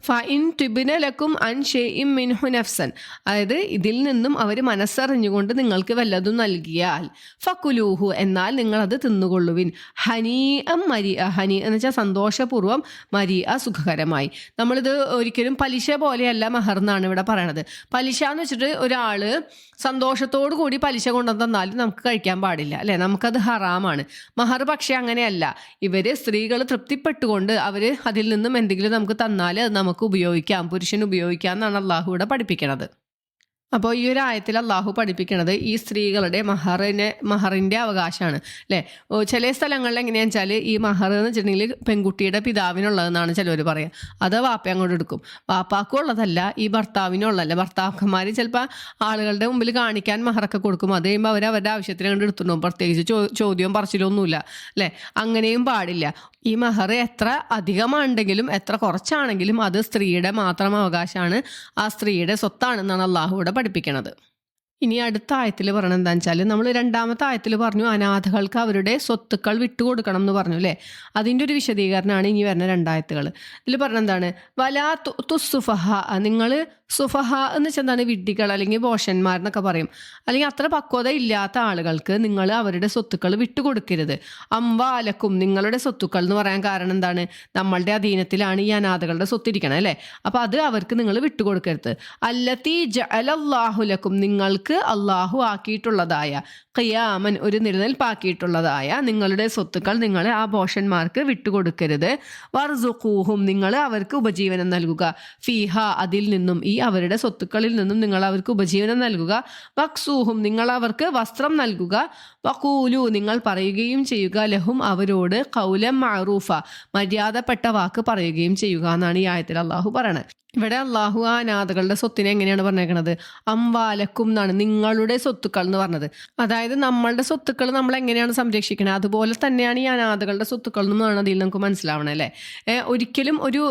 ഫഇൻ ടിബിനലക്കും അൻ ഷെയ്ഇം മിൻഹു നഫ്സൻ, അതായത് ഇതിൽ നിന്നും അവർ മനസ്സറിഞ്ഞുകൊണ്ട് നിങ്ങൾക്ക് വല്ലതും നൽകിയാൽ ഫകുലൂഹു, എന്നാൽ നിങ്ങളത് തിന്നുകൊള്ളുവിൻ. ഹനീഅം മരിഅ, ഹനി എന്ന് വെച്ചാൽ സന്തോഷപൂർവ്വം, മരിഅ സുഖകരമായി. നമ്മളിത് ഒരിക്കലും പലിശ പോലെയല്ല മഹർ എന്നാണ് ഇവിടെ പറയണത്. പലിശ എന്ന് വെച്ചിട്ട് ഒരാൾ സന്തോഷത്തോടു കൂടി പലിശ കൊണ്ടുവന്ന് തന്നാലും നമുക്ക് കഴിക്കാൻ പാടില്ല അല്ലേ, നമുക്കത് ഹറാമാണ്. മഹർ പക്ഷേ അങ്ങനെയല്ല. ഇവർ സ്ത്രീകൾ തൃപ്തിപ്പെട്ടുകൊണ്ട് അവർ അതിൽ നിന്നും എന്തെങ്കിലും നമുക്ക് തന്നാൽ അത് നമുക്ക് ഉപയോഗിക്കാം, പുരുഷന് ഉപയോഗിക്കാം എന്നാണ് അള്ളാഹു ഇവിടെ പഠിപ്പിക്കുന്നത്. അപ്പോൾ ഈ ഒരു ആയത്തിൽ അള്ളാഹു പഠിപ്പിക്കുന്നത് ഈ സ്ത്രീകളുടെ മഹറിൻ്റെ അവകാശമാണ് അല്ലേ. ചില സ്ഥലങ്ങളിൽ എങ്ങനെയാണെന്ന് വെച്ചാൽ ഈ മഹർ എന്ന് വെച്ചിട്ടുണ്ടെങ്കിൽ പെൺകുട്ടിയുടെ പിതാവിനുള്ളതെന്നാണ് ചിലവർ പറയുക. അത് വാപ്പ അങ്ങോട്ട് എടുക്കും. വാപ്പാക്കും ഉള്ളതല്ല, ഈ ഭർത്താവിനുള്ളതല്ല. ഭർത്താക്കന്മാർ ചിലപ്പോൾ ആളുകളുടെ മുമ്പിൽ കാണിക്കാൻ മഹറൊക്കെ കൊടുക്കും. അത് കഴിയുമ്പോൾ അവരുടെ ആവശ്യത്തിന് അങ്ങോട്ട് എടുത്തുണ്ടാവും. പ്രത്യേകിച്ച് ചോദ്യവും പറച്ചിലൊന്നുമില്ല അല്ലേ. അങ്ങനെയും പാടില്ല. ഈ മഹർ എത്ര അധികമാണെങ്കിലും എത്ര കുറച്ചാണെങ്കിലും അത് സ്ത്രീയുടെ മാത്രം അവകാശമാണ്, ആ സ്ത്രീയുടെ സ്വത്താണെന്നാണ് അള്ളാഹു ഇവിടെ പഠിപ്പിക്കുന്നത്. ഇനി അടുത്ത ആയത്തിൽ പറയണത് എന്താണെന്ന് വെച്ചാൽ, നമ്മൾ രണ്ടാമത്തെ ആയത്തിൽ പറഞ്ഞു അനാഥകൾക്ക് അവരുടെ സ്വത്തുക്കൾ വിട്ടുകൊടുക്കണം എന്ന് പറഞ്ഞു അല്ലേ. അതിൻ്റെ ഒരു വിശദീകരണമാണ് ഇനി വരുന്ന രണ്ടായത്തുകൾ. ഇതിൽ പറഞ്ഞ എന്താണ്, വലാ തുസുഫഹ, നിങ്ങൾ സുഫഹ എന്ന് വെച്ചാൽ എന്താണ്, വിഡ്ഢികൾ അല്ലെങ്കിൽ ബോഷന്മാരെന്നൊക്കെ പറയും. അല്ലെങ്കിൽ അത്ര പക്വത ഇല്ലാത്ത ആളുകൾക്ക് നിങ്ങൾ അവരുടെ സ്വത്തുക്കൾ വിട്ടുകൊടുക്കരുത്. അംവാലക്കും, നിങ്ങളുടെ സ്വത്തുക്കൾ എന്ന് പറയാൻ കാരണം എന്താണ്, നമ്മളുടെ അധീനത്തിലാണ് ഈ അനാഥകളുടെ സ്വത്തിരിക്കണം അല്ലേ. അപ്പം അത് അവർക്ക് നിങ്ങൾ വിട്ടുകൊടുക്കരുത്. അല്ലത്തി ജഅലല്ലാഹു ലക്കും, നിങ്ങൾക്ക് അള്ളാഹു ആക്കിയിട്ടുള്ളതായ, ഖിയാമൻ ഒരു നിലനിൽപ്പാക്കിയിട്ടുള്ളതായ നിങ്ങളുടെ സ്വത്തുക്കൾ നിങ്ങൾ ആ ബോഷന്മാർക്ക് വിട്ടുകൊടുക്കരുത്. വർസുഖൂഹും, നിങ്ങൾ അവർക്ക് ഉപജീവനം നൽകുക. ഫീഹ, അതിൽ നിന്നും, ഈ അവരുടെ സ്വത്തുക്കളിൽ നിന്നും നിങ്ങൾ അവർക്ക് ഉപജീവനം നൽകുക. വക്സൂഹും, നിങ്ങൾ അവർക്ക് വസ്ത്രം നൽകുക. വഖൂലു, നിങ്ങൾ പറയുകയും ചെയ്യുക. ലഹും, അവരോട് ഖൗലൻ മഅറൂഫ, മര്യാദപ്പെട്ട വാക്ക് പറയുകയും ചെയ്യുക എന്നാണ് ഈ ആയത്തിൽ അള്ളാഹു പറയണത്. ഇവിടെ അള്ളാഹു ആ അനാഥകളുടെ സ്വത്തിനെ എങ്ങനെയാണ് പറഞ്ഞേക്കണത്, അംവാലക്കും എന്നാണ്, നിങ്ങളുടെ സ്വത്തുക്കൾ എന്ന് പറഞ്ഞത്. അതായത് നമ്മളുടെ സ്വത്തുക്കൾ നമ്മൾ എങ്ങനെയാണ് സംരക്ഷിക്കുന്നത്, അതുപോലെ തന്നെയാണ് ഈ അനാഥകളുടെ സ്വത്തുക്കൾ എന്നാണ് അതിൽ നമുക്ക് മനസ്സിലാവണം അല്ലേ. ഒരിക്കലും ഒരു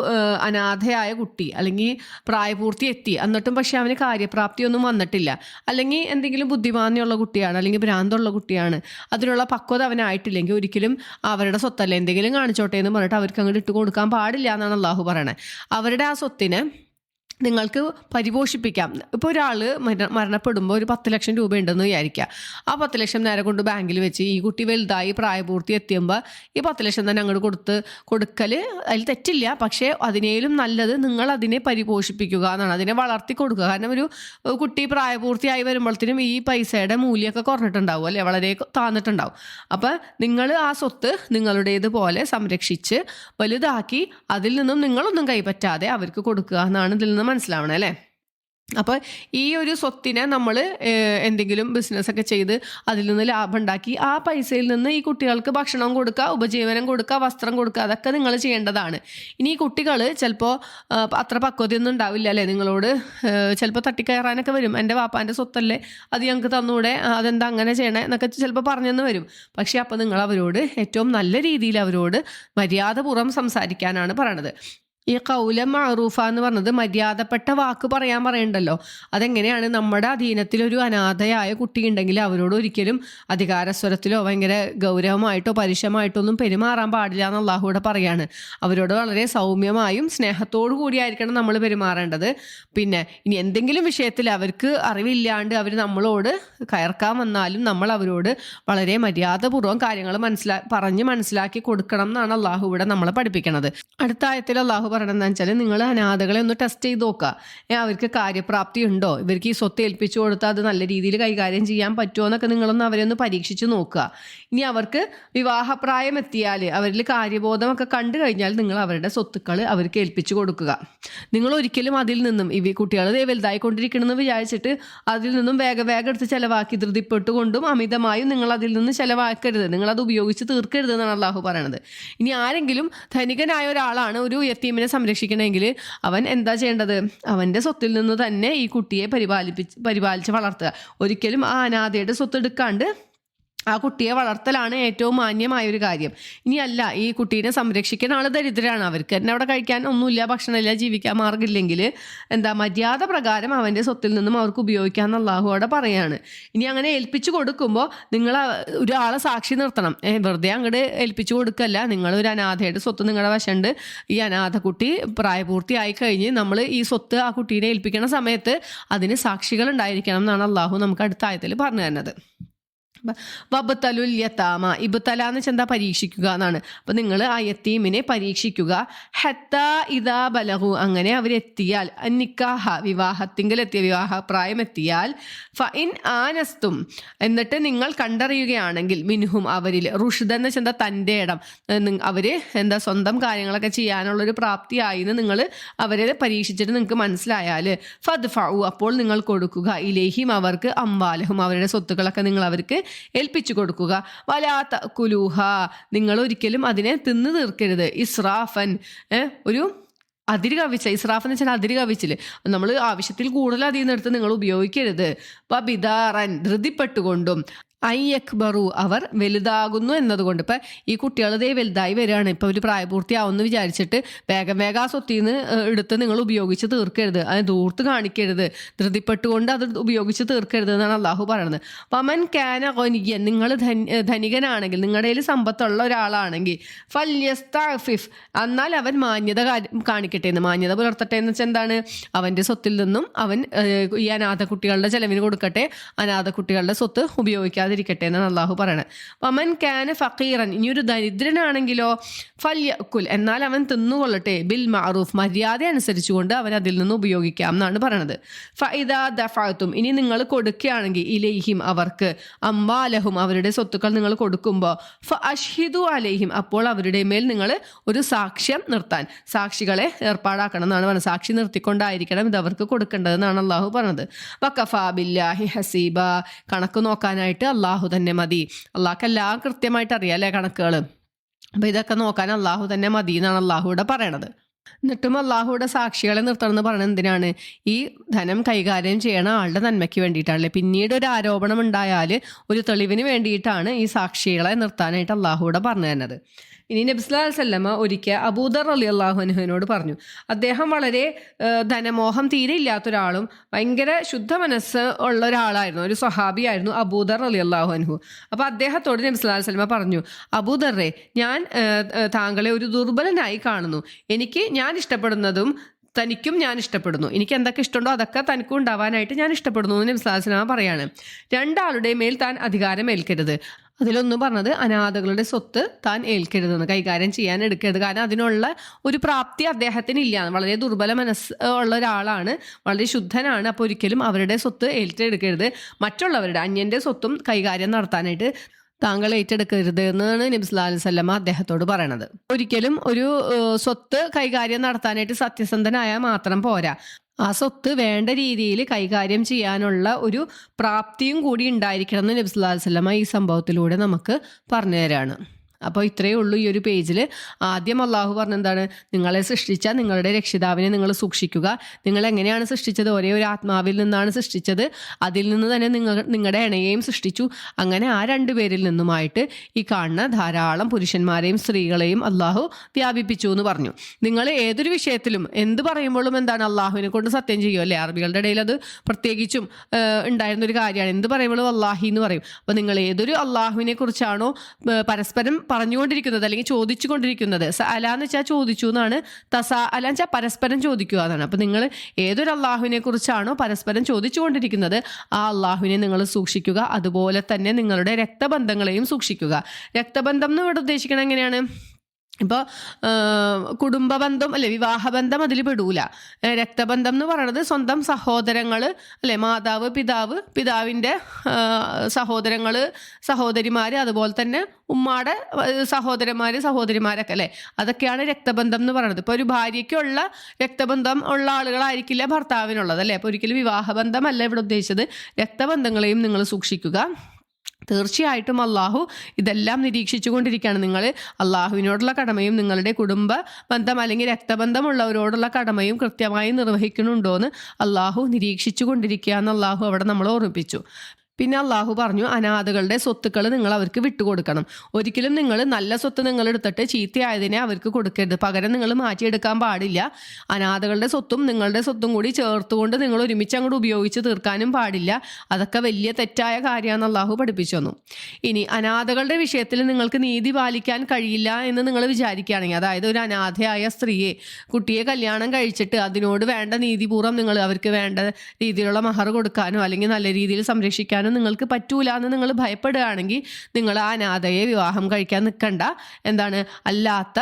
അനാഥയായ കുട്ടി അല്ലെങ്കിൽ പ്രായപൂർത്തി എത്തി എന്നിട്ടും പക്ഷെ അവന് കാര്യപ്രാപ്തിയൊന്നും വന്നിട്ടില്ല, അല്ലെങ്കിൽ എന്തെങ്കിലും ബുദ്ധിമാന്യമുള്ള കുട്ടിയാണ് അല്ലെങ്കിൽ ഭ്രാന്തുള്ള കുട്ടിയാണ്, അതിനുള്ള പക്വത അവനായിട്ടില്ലെങ്കിൽ ഒരിക്കലും അവരുടെ സ്വത്തല്ല എന്തെങ്കിലും കാണിച്ചോട്ടെ എന്ന് പറഞ്ഞിട്ട് അവർക്ക് അങ്ങോട്ട് ഇട്ട് കൊടുക്കാൻ പാടില്ല എന്നാണ് അള്ളാഹു പറയണത്. അവരുടെ ആ സ്വത്തിനെ നിങ്ങൾക്ക് പരിപോഷിപ്പിക്കാം. ഇപ്പോൾ ഒരാൾ മരണപ്പെടുമ്പോൾ ഒരു 10 ലക്ഷം രൂപ ഉണ്ടെന്ന് വിചാരിക്കുക. ആ 10 ലക്ഷം നേരെ കൊണ്ട് ബാങ്കിൽ വെച്ച് ഈ കുട്ടി വലുതായി പ്രായപൂർത്തി എത്തിയുമ്പോൾ ഈ 10 ലക്ഷം തന്നെ അങ്ങോട്ട് കൊടുക്കൽ അതിൽ തെറ്റില്ല. പക്ഷേ അതിനേലും നല്ലത് നിങ്ങൾ അതിനെ പരിപോഷിപ്പിക്കുക എന്നാണ്, അതിനെ വളർത്തി കൊടുക്കുക. കാരണം ഒരു കുട്ടി പ്രായപൂർത്തിയായി വരുമ്പോഴത്തേനും ഈ പൈസയുടെ മൂല്യമൊക്കെ കുറഞ്ഞിട്ടുണ്ടാവും അല്ലേ, വളരെ താന്നിട്ടുണ്ടാവും. അപ്പം നിങ്ങൾ ആ സ്വത്ത് നിങ്ങളുടേതുപോലെ സംരക്ഷിച്ച് വലുതാക്കി അതിൽ നിന്നും നിങ്ങളൊന്നും കൈപ്പറ്റാതെ അവർക്ക് കൊടുക്കുക എന്നാണ് ഇതിൽ നിന്ന് മനസ്സിലാവണം അല്ലേ. അപ്പോൾ ഈ ഒരു സ്വത്തിനെ നമ്മൾ എന്തെങ്കിലും ബിസിനസ്സൊക്കെ ചെയ്ത് അതിൽ നിന്ന് ലാഭം ഉണ്ടാക്കി ആ പൈസയിൽ നിന്ന് ഈ കുട്ടികൾക്ക് ഭക്ഷണം കൊടുക്കുക, ഉപജീവനം കൊടുക്കുക, വസ്ത്രം കൊടുക്കുക, അതൊക്കെ നിങ്ങൾ ചെയ്യേണ്ടതാണ്. ഇനി ഈ കുട്ടികൾ ചിലപ്പോൾ അത്ര പക്വതയൊന്നും ഉണ്ടാവില്ല അല്ലേ, നിങ്ങളോട് ചിലപ്പോൾ തട്ടിക്കയറാനൊക്കെ വരും. എൻ്റെ വാപ്പാൻ്റെ സ്വത്തല്ലേ, അത് ഞങ്ങൾക്ക് തന്നൂടെ, അതെന്താ അങ്ങനെ ചെയ്യണേ എന്നൊക്കെ ചിലപ്പോൾ പറഞ്ഞെന്ന് വരും. പക്ഷേ അപ്പോൾ നിങ്ങൾ അവരോട് ഏറ്റവും നല്ല രീതിയിൽ അവരോട് മര്യാദപൂർവ്വം സംസാരിക്കാനാണ് പറയണത്. ഈ ഖൗലൻ മഅറൂഫ എന്ന് പറഞ്ഞത് മര്യാദപ്പെട്ട വാക്ക് പറയണ്ടല്ലോ. അതെങ്ങനെയാണ്, നമ്മുടെ അധീനത്തിലൊരു അനാഥയായ കുട്ടി ഉണ്ടെങ്കിൽ അവരോട് ഒരിക്കലും അധികാരസ്വരത്തിലോ ഭയങ്കര ഗൗരവമായിട്ടോ പരുഷമായിട്ടോ ഒന്നും പെരുമാറാൻ പാടില്ല എന്ന് അള്ളാഹുവിടെ പറയാണ്. അവരോട് വളരെ സൗമ്യമായും സ്നേഹത്തോടു കൂടിയായിരിക്കണം നമ്മൾ പെരുമാറേണ്ടത്. പിന്നെ ഇനി എന്തെങ്കിലും വിഷയത്തിൽ അവർക്ക് അറിവില്ലാണ്ട് അവർ നമ്മളോട് കയർക്കാൻ വന്നാലും നമ്മൾ അവരോട് വളരെ മര്യാദപൂർവ്വം കാര്യങ്ങൾ പറഞ്ഞ് മനസ്സിലാക്കി കൊടുക്കണം എന്നാണ് അള്ളാഹു ഇവിടെ നമ്മളെ പഠിപ്പിക്കുന്നത്. അടുത്ത ആയത്തിൽ അള്ളാഹു പറയണമെന്ന് വെച്ചാൽ, നിങ്ങൾ അനാഥകളെ ഒന്ന് ടെസ്റ്റ് ചെയ്ത് നോക്കുക. അവർക്ക് കാര്യപ്രാപ്തി ഉണ്ടോ, ഇവർക്ക് ഈ സ്വത്ത് ഏൽപ്പിച്ചു കൊടുത്താൽ അത് നല്ല രീതിയിൽ കൈകാര്യം ചെയ്യാൻ പറ്റുമോ എന്നൊക്കെ നിങ്ങളൊന്ന് അവരെ ഒന്ന് പരീക്ഷിച്ച് നോക്കുക. ഇനി അവർക്ക് വിവാഹപ്രായം എത്തിയാൽ, അവരിൽ കാര്യബോധമൊക്കെ കണ്ടു കഴിഞ്ഞാൽ നിങ്ങൾ അവരുടെ സ്വത്തുക്കൾ അവർക്ക് ഏൽപ്പിച്ചു കൊടുക്കുക. നിങ്ങൾ ഒരിക്കലും അതിൽ നിന്നും ഈ കുട്ടികൾ വലുതായിക്കൊണ്ടിരിക്കണമെന്ന് വിചാരിച്ചിട്ട് അതിൽ നിന്നും വേഗം എടുത്ത് ചിലവാക്കി ധൃതിപ്പെട്ടുകൊണ്ടും അമിതമായും നിങ്ങൾ അതിൽ നിന്ന് ചിലവാക്കരുത്, നിങ്ങളത് ഉപയോഗിച്ച് തീർക്കരുത് എന്നാണ് അള്ളാഹു പറയണത്. ഇനി ആരെങ്കിലും ധനികനായ ഒരാളാണ് ഒരു യത്തീമിനെ സംരക്ഷിക്കണമെങ്കിൽ അവൻ എന്താ ചെയ്യേണ്ടത്, അവൻ്റെ സ്വത്തിൽ നിന്ന് തന്നെ ഈ കുട്ടിയെ പരിപാലിച്ച് വളർത്തുക. ഒരിക്കലും ആ അനാഥയുടെ സ്വത്ത് എടുക്കാണ്ട് ആ കുട്ടിയെ വളർത്തലാണ് ഏറ്റവും മാന്യമായ ഒരു കാര്യം. ഇനിയല്ല, ഈ കുട്ടീനെ സംരക്ഷിക്കുന്ന ആൾ ദരിദ്രരാണ്, അവർക്ക് തന്നെ അവിടെ കഴിക്കാൻ ഒന്നുമില്ല, ഭക്ഷണമില്ല, ജീവിക്കാൻ മാർഗ്ഗമില്ലെങ്കിൽ മര്യാദ പ്രകാരം അവൻ്റെ സ്വത്തിൽ നിന്നും അവർക്ക് ഉപയോഗിക്കാമെന്ന് അള്ളാഹു അവിടെ പറയാണ്. ഇനി അങ്ങനെ ഏൽപ്പിച്ചു കൊടുക്കുമ്പോൾ നിങ്ങൾ ഒരാളെ സാക്ഷി നിർത്തണം. വെറുതെ അങ്ങോട്ട് ഏൽപ്പിച്ചു കൊടുക്കല്ല. നിങ്ങളൊരു അനാഥയുടെ സ്വത്ത് നിങ്ങളുടെ വശമുണ്ട്, ഈ അനാഥ കുട്ടി പ്രായപൂർത്തിയായി കഴിഞ്ഞ് നമ്മൾ ഈ സ്വത്ത് ആ കുട്ടീനെ ഏൽപ്പിക്കുന്ന സമയത്ത് അതിന് സാക്ഷികൾ ഉണ്ടായിരിക്കണം എന്നാണ് അള്ളാഹു നമുക്ക് അടുത്ത ആയത്തിൽ പറഞ്ഞു തരുന്നത്. വബ്തലുൽ യതാമ, ഇബ്തല എന്ന് വെച്ചാൽ എന്താ, പരീക്ഷിക്കുക എന്നാണ്. അപ്പം നിങ്ങൾ ആ യത്തീമിനെ പരീക്ഷിക്കുക. ഹത്താ ഇദാ ബലഗു, അങ്ങനെ അവരെത്തിയാൽ, നിക്കാഹ വിവാഹത്തിങ്കലെത്തിയ വിവാഹപ്രായം എത്തിയാൽ, ഫഇൻ ആനസ്തും എന്നിട്ട് നിങ്ങൾ കണ്ടറിയുകയാണെങ്കിൽ, മിൻഹും അവരിൽ, റുഷ്ദ് എന്ന് വെച്ചാൽ തൻ്റെ ഇടം, അവർ സ്വന്തം കാര്യങ്ങളൊക്കെ ചെയ്യാനുള്ളൊരു പ്രാപ്തിയായി എന്ന് നിങ്ങൾ അവരെ പരീക്ഷിച്ചിട്ട് നിങ്ങൾക്ക് മനസ്സിലായാൽ, ഫദ്ഫഉ അപ്പോൾ നിങ്ങൾ കൊടുക്കുക, ഇലൈഹിം അവർക്ക്, അംവാലഹും അവരുടെ സ്വത്തുക്കളൊക്കെ നിങ്ങൾ അവർക്ക് ഏൽപ്പിച്ചു കൊടുക്കുക. വലാ തഅകുലൂഹ നിങ്ങൾ ഒരിക്കലും അതിനെ തിന്നു തീർക്കരുത്. ഇസ്രാഫൻ ഒരു അതിര് കവിച്ച, ഇസ്രാഫ് എന്ന് വെച്ചാൽ അതിര് കവിച്ചില്, നമ്മൾ ആവശ്യത്തിൽ കൂടുതൽ അതിൽ നിന്നെടുത്ത് നിങ്ങൾ ഉപയോഗിക്കരുത്. വബിദാറൻ ധൃതിപ്പെട്ടുകൊണ്ടും, അയ്യക്ബറു അവർ വലുതാകുന്നു എന്നതുകൊണ്ട് ഇപ്പം ഈ കുട്ടികളതേ വലുതായി വരികയാണ്. ഇപ്പോൾ ഒരു പ്രായപൂർത്തിയാവുമെന്ന് വിചാരിച്ചിട്ട് വേഗം ആ സ്വത്തിൽ നിന്ന് എടുത്ത് നിങ്ങൾ ഉപയോഗിച്ച് തീർക്കരുത്, അത് ദൂർത്ത് കാണിക്കരുത്, ധൃതിപ്പെട്ടുകൊണ്ട് അത് ഉപയോഗിച്ച് തീർക്കരുത് എന്നാണ് അള്ളാഹു പറയുന്നത്. പമൻ ക്യാന ഗനിയൻ, നിങ്ങൾ ധനികനാണെങ്കിൽ, നിങ്ങളുടെ കയ്യിൽ സമ്പത്തുള്ള ഒരാളാണെങ്കിൽ, ഫല്യസ്തഅഫിഫ്, എന്നാൽ അവൻ മാന്യത കാണിക്കട്ടെ എന്ന്, മാന്യത പുലർത്തട്ടെ എന്ന് വെച്ചാൽ എന്താണ്, അവൻ്റെ സ്വത്തിൽ നിന്നും അവൻ ഈ അനാഥ കുട്ടികളുടെ ചെലവിന് കൊടുക്കട്ടെ, അനാഥ കുട്ടികളുടെ സ്വത്ത് ഉപയോഗിക്കാതിരിക്കട്ടെ എന്നാണ് അള്ളാഹു പറയണത്. വമൻ ക്യാന ഫഖീറൻ, ഇനിയൊരു ദരിദ്രനാണെങ്കിലോ, ഫല്യക്കുൽ, എന്നാൽ അവൻ തിന്നുകൊള്ളട്ടെ, ബിൽ മഅറൂഫ്, മര്യാദ അനുസരിച്ചുകൊണ്ട് അവൻ അതിൽ നിന്ന് ഉപയോഗിക്കാം എന്നാണ് പറയണത്. ഫഇദാ ദഫഅതും, ഇനി നിങ്ങൾ കൊടുക്കുകയാണെങ്കിൽ, ഇലൈഹിം അവർക്ക്, അംവാലഹും അവരുടെ സ്വത്തുക്കൾ നിങ്ങൾ കൊടുക്കുമ്പോൾ, ഫഅഷ്ഹിദു അലൈഹിം, അപ്പോൾ അവരുടെ മേൽ നിങ്ങൾ ഒരു സാക്ഷ്യം നിർത്താൻ, സാക്ഷികളെ ഏർപ്പാടാക്കണം എന്നാണ് പറഞ്ഞത്. സാക്ഷി നിർത്തിക്കൊണ്ടായിരിക്കണം ഇത് അവർക്ക് കൊടുക്കേണ്ടതെന്നാണ് അള്ളാഹു പറഞ്ഞത്. വകഫാ ബില്ലാഹി ഹസീബ, കണക്ക് നോക്കാനായിട്ട് അള്ളാഹു തന്നെ മതി. അള്ളാഹ്ക്കെല്ലാം കൃത്യമായിട്ട് അറിയാം അല്ലേ കണക്കുകൾ. അപ്പം ഇതൊക്കെ നോക്കാൻ അള്ളാഹു തന്നെ മതി എന്നാണ് അള്ളാഹുവിടെ പറയണത്. എന്നിട്ടും അള്ളാഹുവിടെ സാക്ഷികളെ നിർത്തണം എന്ന് പറയുന്നത് എന്തിനാണ്? ഈ ധനം കൈകാര്യം ചെയ്യണ ആളുടെ നന്മയ്ക്ക് വേണ്ടിയിട്ടാണല്ലേ. പിന്നീട് ഒരു ആരോപണം ഉണ്ടായാൽ ഒരു തെളിവിന് വേണ്ടിയിട്ടാണ് ഈ സാക്ഷികളെ നിർത്താനായിട്ട് അള്ളാഹുവിടെ പറഞ്ഞു തരുന്നത്. ഇനി നബി സല്ലല്ലാഹു അലൈഹി വസല്ലമ ഒരിക്കൽ അബൂദർ റളിയല്ലാഹു അൻഹുവിനോട് പറഞ്ഞു. അദ്ദേഹം വളരെ ധനമോഹം തീരെ ഇല്ലാത്തൊരാളും ഭയങ്കര ശുദ്ധ മനസ്സ് ഉള്ള ഒരാളായിരുന്നു, ഒരു സ്വഹാബിയായിരുന്നു അബൂദർ റളിയല്ലാഹു അൻഹു. അപ്പോൾ അദ്ദേഹത്തോട് നബി സല്ലല്ലാഹു അലൈഹി വസല്ലമ പറഞ്ഞു, അബൂദറെ, ഞാൻ താങ്കളെ ഒരു ദുർബലനായി കാണുന്നു. ഞാൻ ഇഷ്ടപ്പെടുന്നതും തനിക്കും ഞാൻ ഇഷ്ടപ്പെടുന്നു. എനിക്ക് എന്തൊക്കെ ഇഷ്ടമുണ്ടോ അതൊക്കെ തനിക്കും ഉണ്ടാവാനായിട്ട് ഞാൻ ഇഷ്ടപ്പെടുന്നു എന്ന് നബി സല്ലല്ലാഹു അലൈഹി വസല്ലമ പറയാണ്. രണ്ടാളുടെ മേൽ താൻ അധികാരം ഏൽക്കരുത്. അതിലൊന്നും പറഞ്ഞത് അനാഥകളുടെ സ്വത്ത് താൻ ഏൽക്കരുതെന്ന്, കൈകാര്യം ചെയ്യാൻ എടുക്കരുത്. കാരണം അതിനുള്ള ഒരു പ്രാപ്തി അദ്ദേഹത്തിന് ഇല്ല, വളരെ ദുർബല മനസ്സ് ഉള്ള ഒരാളാണ്, വളരെ ശുദ്ധനാണ്. അപ്പോൾ ഒരിക്കലും അവരുടെ സ്വത്ത് ഏറ്റെടുക്കരുത്. മറ്റുള്ളവരുടെ, അന്യൻ്റെ സ്വത്തും കൈകാര്യം നടത്താനായിട്ട് താങ്കൾ ഏറ്റെടുക്കരുത് എന്നാണ് നബി സല്ലല്ലാഹു അലൈഹി വസല്ലമ അദ്ദേഹത്തോട് പറയണത്. ഒരിക്കലും ഒരു സ്വത്ത് കൈകാര്യം നടത്താനായിട്ട് സത്യസന്ധനായാൽ മാത്രം പോരാ, ആ സ്വത്ത് വേണ്ട രീതിയിൽ കൈകാര്യം ചെയ്യാനുള്ള ഒരു പ്രാപ്തിയും കൂടി ഉണ്ടായിരിക്കണം എന്ന് നബി സല്ലല്ലാഹു അലൈഹി വസല്ലമ ഈ സംഭവത്തിലൂടെ നമുക്ക് പറഞ്ഞു തരാണ്. അപ്പോൾ ഇത്രയേ ഉള്ളൂ ഈ ഒരു പേജിൽ. ആദ്യം അള്ളാഹു പറഞ്ഞെന്താണ്, നിങ്ങളെ സൃഷ്ടിച്ച നിങ്ങളുടെ രക്ഷിതാവിനെ നിങ്ങൾ സൂക്ഷിക്കുക. നിങ്ങൾ എങ്ങനെയാണ് സൃഷ്ടിച്ചത്? ഒരേ ഒരു ആത്മാവിൽ നിന്നാണ് സൃഷ്ടിച്ചത്. അതിൽ നിന്ന് തന്നെ നിങ്ങളുടെ ഇണയെയും സൃഷ്ടിച്ചു. അങ്ങനെ ആ രണ്ടുപേരിൽ നിന്നുമായിട്ട് ഈ കാണുന്ന ധാരാളം പുരുഷന്മാരെയും സ്ത്രീകളെയും അള്ളാഹു വ്യാപിപ്പിച്ചു എന്ന് പറഞ്ഞു. നിങ്ങൾ ഏതൊരു വിഷയത്തിലും എന്ത് പറയുമ്പോഴും എന്താണ്, അള്ളാഹുവിനെ കൊണ്ട് സത്യം ചെയ്യും അല്ലേ. അറബികളുടെ ഇടയിൽ അത് പ്രത്യേകിച്ചും ഉണ്ടായിരുന്നൊരു കാര്യമാണ്. എന്ത് പറയുമ്പോഴും അള്ളാഹി എന്ന് പറയും. അപ്പോൾ നിങ്ങൾ ഏതൊരു അള്ളാഹുവിനെ കുറിച്ചാണോ പരസ്പരം പറഞ്ഞുകൊണ്ടിരിക്കുന്നത് അല്ലെങ്കിൽ ചോദിച്ചു കൊണ്ടിരിക്കുന്നത്, സഅല എന്ന് വെച്ചാൽ ചോദിച്ചു എന്നാണ്, തസഅല എന്ന് വെച്ചാൽ പരസ്പരം ചോദിക്കുക എന്നാണ്. അപ്പം നിങ്ങൾ ഏതൊരു അള്ളാഹുവിനെ കുറിച്ചാണോ പരസ്പരം ചോദിച്ചു കൊണ്ടിരിക്കുന്നത് ആ അള്ളാഹുവിനെ നിങ്ങൾ സൂക്ഷിക്കുക. അതുപോലെ തന്നെ നിങ്ങളുടെ രക്തബന്ധങ്ങളെയും സൂക്ഷിക്കുക. രക്തബന്ധം എന്ന് ഇവിടെ ഉദ്ദേശിക്കണം എങ്ങനെയാണ്? ഇപ്പോൾ കുടുംബബന്ധം അല്ലെ, വിവാഹബന്ധം അതിൽ പെടൂല. രക്തബന്ധം എന്ന് പറയുന്നത് സ്വന്തം സഹോദരങ്ങൾ അല്ലെ, മാതാവ്, പിതാവിൻ്റെ സഹോദരങ്ങൾ, സഹോദരിമാർ, അതുപോലെ തന്നെ ഉമ്മാടെ സഹോദരന്മാരൊക്കെ അല്ലേ, അതൊക്കെയാണ് രക്തബന്ധം എന്ന് പറയുന്നത്. ഇപ്പോൾ ഒരു ഭാര്യയ്ക്കുള്ള രക്തബന്ധം ഉള്ള ആളുകളായിരിക്കില്ല ഭർത്താവിനുള്ളത് അല്ലേ. അപ്പോൾ ഒരിക്കലും വിവാഹബന്ധമല്ല ഇവിടെ ഉദ്ദേശിച്ചത്. രക്തബന്ധങ്ങളെയും നിങ്ങൾ സൂക്ഷിക്കുക. തീർച്ചയായിട്ടും അള്ളാഹു ഇതെല്ലാം നിരീക്ഷിച്ചു കൊണ്ടിരിക്കുകയാണ്. നിങ്ങൾ അള്ളാഹുവിനോടുള്ള കടമയും നിങ്ങളുടെ കുടുംബ ബന്ധം അല്ലെങ്കിൽ രക്തബന്ധമുള്ളവരോടുള്ള കടമയും കൃത്യമായി നിർവഹിക്കുന്നുണ്ടോ എന്ന് അള്ളാഹു നിരീക്ഷിച്ചു കൊണ്ടിരിക്കുക എന്ന് അള്ളാഹു അവിടെ നമ്മൾ ഓർമ്മിപ്പിച്ചു. പിന്നെ അള്ളാഹു പറഞ്ഞു, അനാഥകളുടെ സ്വത്തുക്കൾ നിങ്ങൾ അവർക്ക് വിട്ടുകൊടുക്കണം. ഒരിക്കലും നിങ്ങൾ നല്ല സ്വത്ത് നിങ്ങൾ എടുത്തിട്ട് ചീത്തയായതിനെ അവർക്ക് കൊടുക്കരുത്. പകരം നിങ്ങൾ മാറ്റിയെടുക്കാൻ പാടില്ല. അനാഥകളുടെ സ്വത്തും നിങ്ങളുടെ സ്വത്തും കൂടി ചേർത്തുകൊണ്ട് നിങ്ങൾ ഒരുമിച്ച് അങ്ങോട്ട് ഉപയോഗിച്ച് തീർക്കാനും പാടില്ല. അതൊക്കെ വലിയ തെറ്റായ കാര്യമാണെന്ന് അള്ളാഹു പഠിപ്പിച്ചു തന്നു. ഇനി അനാഥകളുടെ വിഷയത്തിൽ നിങ്ങൾക്ക് നീതി പാലിക്കാൻ കഴിയില്ല എന്ന് നിങ്ങൾ വിചാരിക്കുകയാണെങ്കിൽ, അതായത് ഒരു അനാഥയായ സ്ത്രീയെ, കുട്ടിയെ കല്യാണം കഴിച്ചിട്ട് അതിനോട് വേണ്ട നീതിപൂർവ്വം നിങ്ങൾ അവർക്ക് വേണ്ട രീതിയിലുള്ള മഹർ കൊടുക്കാനോ അല്ലെങ്കിൽ നല്ല രീതിയിൽ സംരക്ഷിക്കാനോ നിങ്ങൾക്ക് പറ്റൂല എന്ന് നിങ്ങൾ ഭയപ്പെടുകയാണെങ്കിൽ നിങ്ങൾ ആ അനാഥയെ വിവാഹം കഴിക്കാൻ നിൽക്കണ്ട. എന്താണ്, അല്ലാത്ത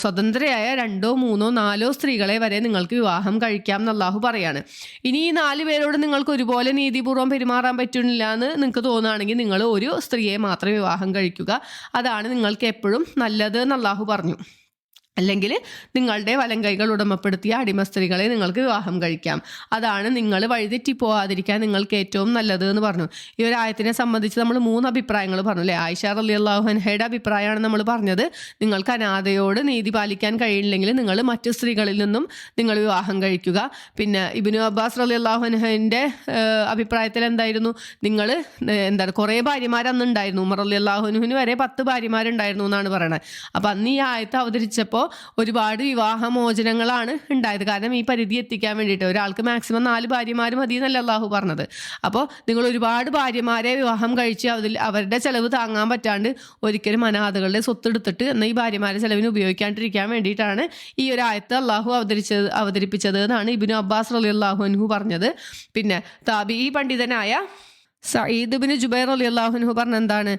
സ്വതന്ത്രയായ 2, 3, 4 സ്ത്രീകളെ വരെ നിങ്ങൾക്ക് വിവാഹം കഴിക്കാം എന്ന് അള്ളാഹു പറയാണ്. ഇനി ഈ 4 പേരോട് നിങ്ങൾക്ക് ഒരുപോലെ നീതിപൂർവ്വം പെരുമാറാൻ പറ്റുന്നില്ല എന്ന് നിങ്ങൾക്ക് തോന്നുകയാണെങ്കിൽ നിങ്ങൾ ഒരു സ്ത്രീയെ മാത്രം വിവാഹം കഴിക്കുക. അതാണ് നിങ്ങൾക്ക് എപ്പോഴും നല്ലത് എന്ന് അള്ളാഹു പറഞ്ഞു. അല്ലെങ്കിൽ നിങ്ങളുടെ വലങ്കൈകൾ ഉടമപ്പെടുത്തിയ അടിമ സ്ത്രീകളെ നിങ്ങൾക്ക് വിവാഹം കഴിക്കാം. അതാണ് നിങ്ങൾ വഴിതെറ്റി പോകാതിരിക്കാൻ നിങ്ങൾക്ക് ഏറ്റവും നല്ലത് എന്ന് പറഞ്ഞു. ഈ ഒരു ആയത്തിനെ സംബന്ധിച്ച് നമ്മൾ 3 അഭിപ്രായങ്ങൾ പറഞ്ഞു അല്ലേ. ആയിഷ റളിയല്ലാഹു അൻഹയുടെ അഭിപ്രായമാണ് നമ്മൾ പറഞ്ഞത്. നിങ്ങൾക്ക് അനാഥയോട് നീതി പാലിക്കാൻ കഴിയില്ലെങ്കിൽ നിങ്ങൾ മറ്റു സ്ത്രീകളിൽ നിന്നും നിങ്ങൾ വിവാഹം കഴിക്കുക. പിന്നെ ഇബ്നു അബ്ബാസ് റളിയല്ലാഹു അൻഹുവിൻ്റെ അഭിപ്രായത്തിൽ എന്തായിരുന്നു, നിങ്ങൾ കുറേ ഭാര്യമാർ അന്ന് ഉണ്ടായിരുന്നു. ഉമർ റളിയല്ലാഹു അൻഹുവിന് വരെ 10 ഭാര്യമാരുണ്ടായിരുന്നു എന്നാണ് പറയുന്നത്. അപ്പം അന്ന് ഈ ആയത്ത് അവതരിച്ചപ്പോൾ ഒരുപാട് വിവാഹമോചനങ്ങളാണ് ഉണ്ടായത്. കാരണം ഈ പരിധി എത്തിക്കാൻ വേണ്ടിയിട്ട് ഒരാൾക്ക് മാക്സിമം 4 ഭാര്യമാർ മതി എന്നല്ല അള്ളാഹു പറഞ്ഞത്. അപ്പോൾ നിങ്ങൾ ഒരുപാട് ഭാര്യമാരെ വിവാഹം കഴിച്ച് അവരുടെ ചെലവ് താങ്ങാൻ പറ്റാണ്ട് ഒരിക്കലും അനാഥകളുടെ സ്വത്തെടുത്തിട്ട് എന്നാൽ ഈ ഭാര്യമാരെ ചെലവിന് ഉപയോഗിക്കാണ്ടിരിക്കാൻ വേണ്ടിയിട്ടാണ് ഈ ഒരു ആയത്ത് അള്ളാഹു അവതരിപ്പിച്ചത് എന്നാണ് ഇബ്നു അബ്ബാസ് റളിയല്ലാഹു അൻഹു പറഞ്ഞത്. പിന്നെ താബിഈ പണ്ഡിതനായ സഈദ് ഇബ്നു ജുബൈർ റളിയല്ലാഹു അൻഹു പറഞ്ഞ എന്താണ്,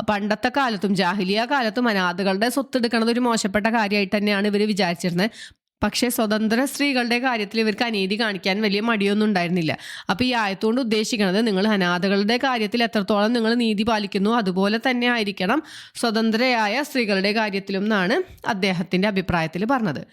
പണ്ടത്തെ കാലത്തും ജാഹിലിയ കാലത്തും അനാഥകളുടെ സ്വത്തെടുക്കുന്നത് ഒരു മോശപ്പെട്ട കാര്യമായിട്ട് തന്നെയാണ് ഇവർ വിചാരിച്ചിരുന്നത്. പക്ഷേ സ്വതന്ത്ര സ്ത്രീകളുടെ കാര്യത്തിൽ ഇവർക്ക് അനീതി കാണിക്കാൻ വലിയ മടിയൊന്നും ഉണ്ടായിരുന്നില്ല. അപ്പോൾ ഈ ആയത്തുകൊണ്ട് ഉദ്ദേശിക്കുന്നത് നിങ്ങൾ അനാഥകളുടെ കാര്യത്തിൽ എത്രത്തോളം നിങ്ങൾ നീതി പാലിക്കുന്നു അതുപോലെ തന്നെ ആയിരിക്കണം സ്വതന്ത്രയായ സ്ത്രീകളുടെ കാര്യത്തിലും എന്നാണ് അദ്ദേഹത്തിൻ്റെ അഭിപ്രായത്തിൽ പറഞ്ഞത്.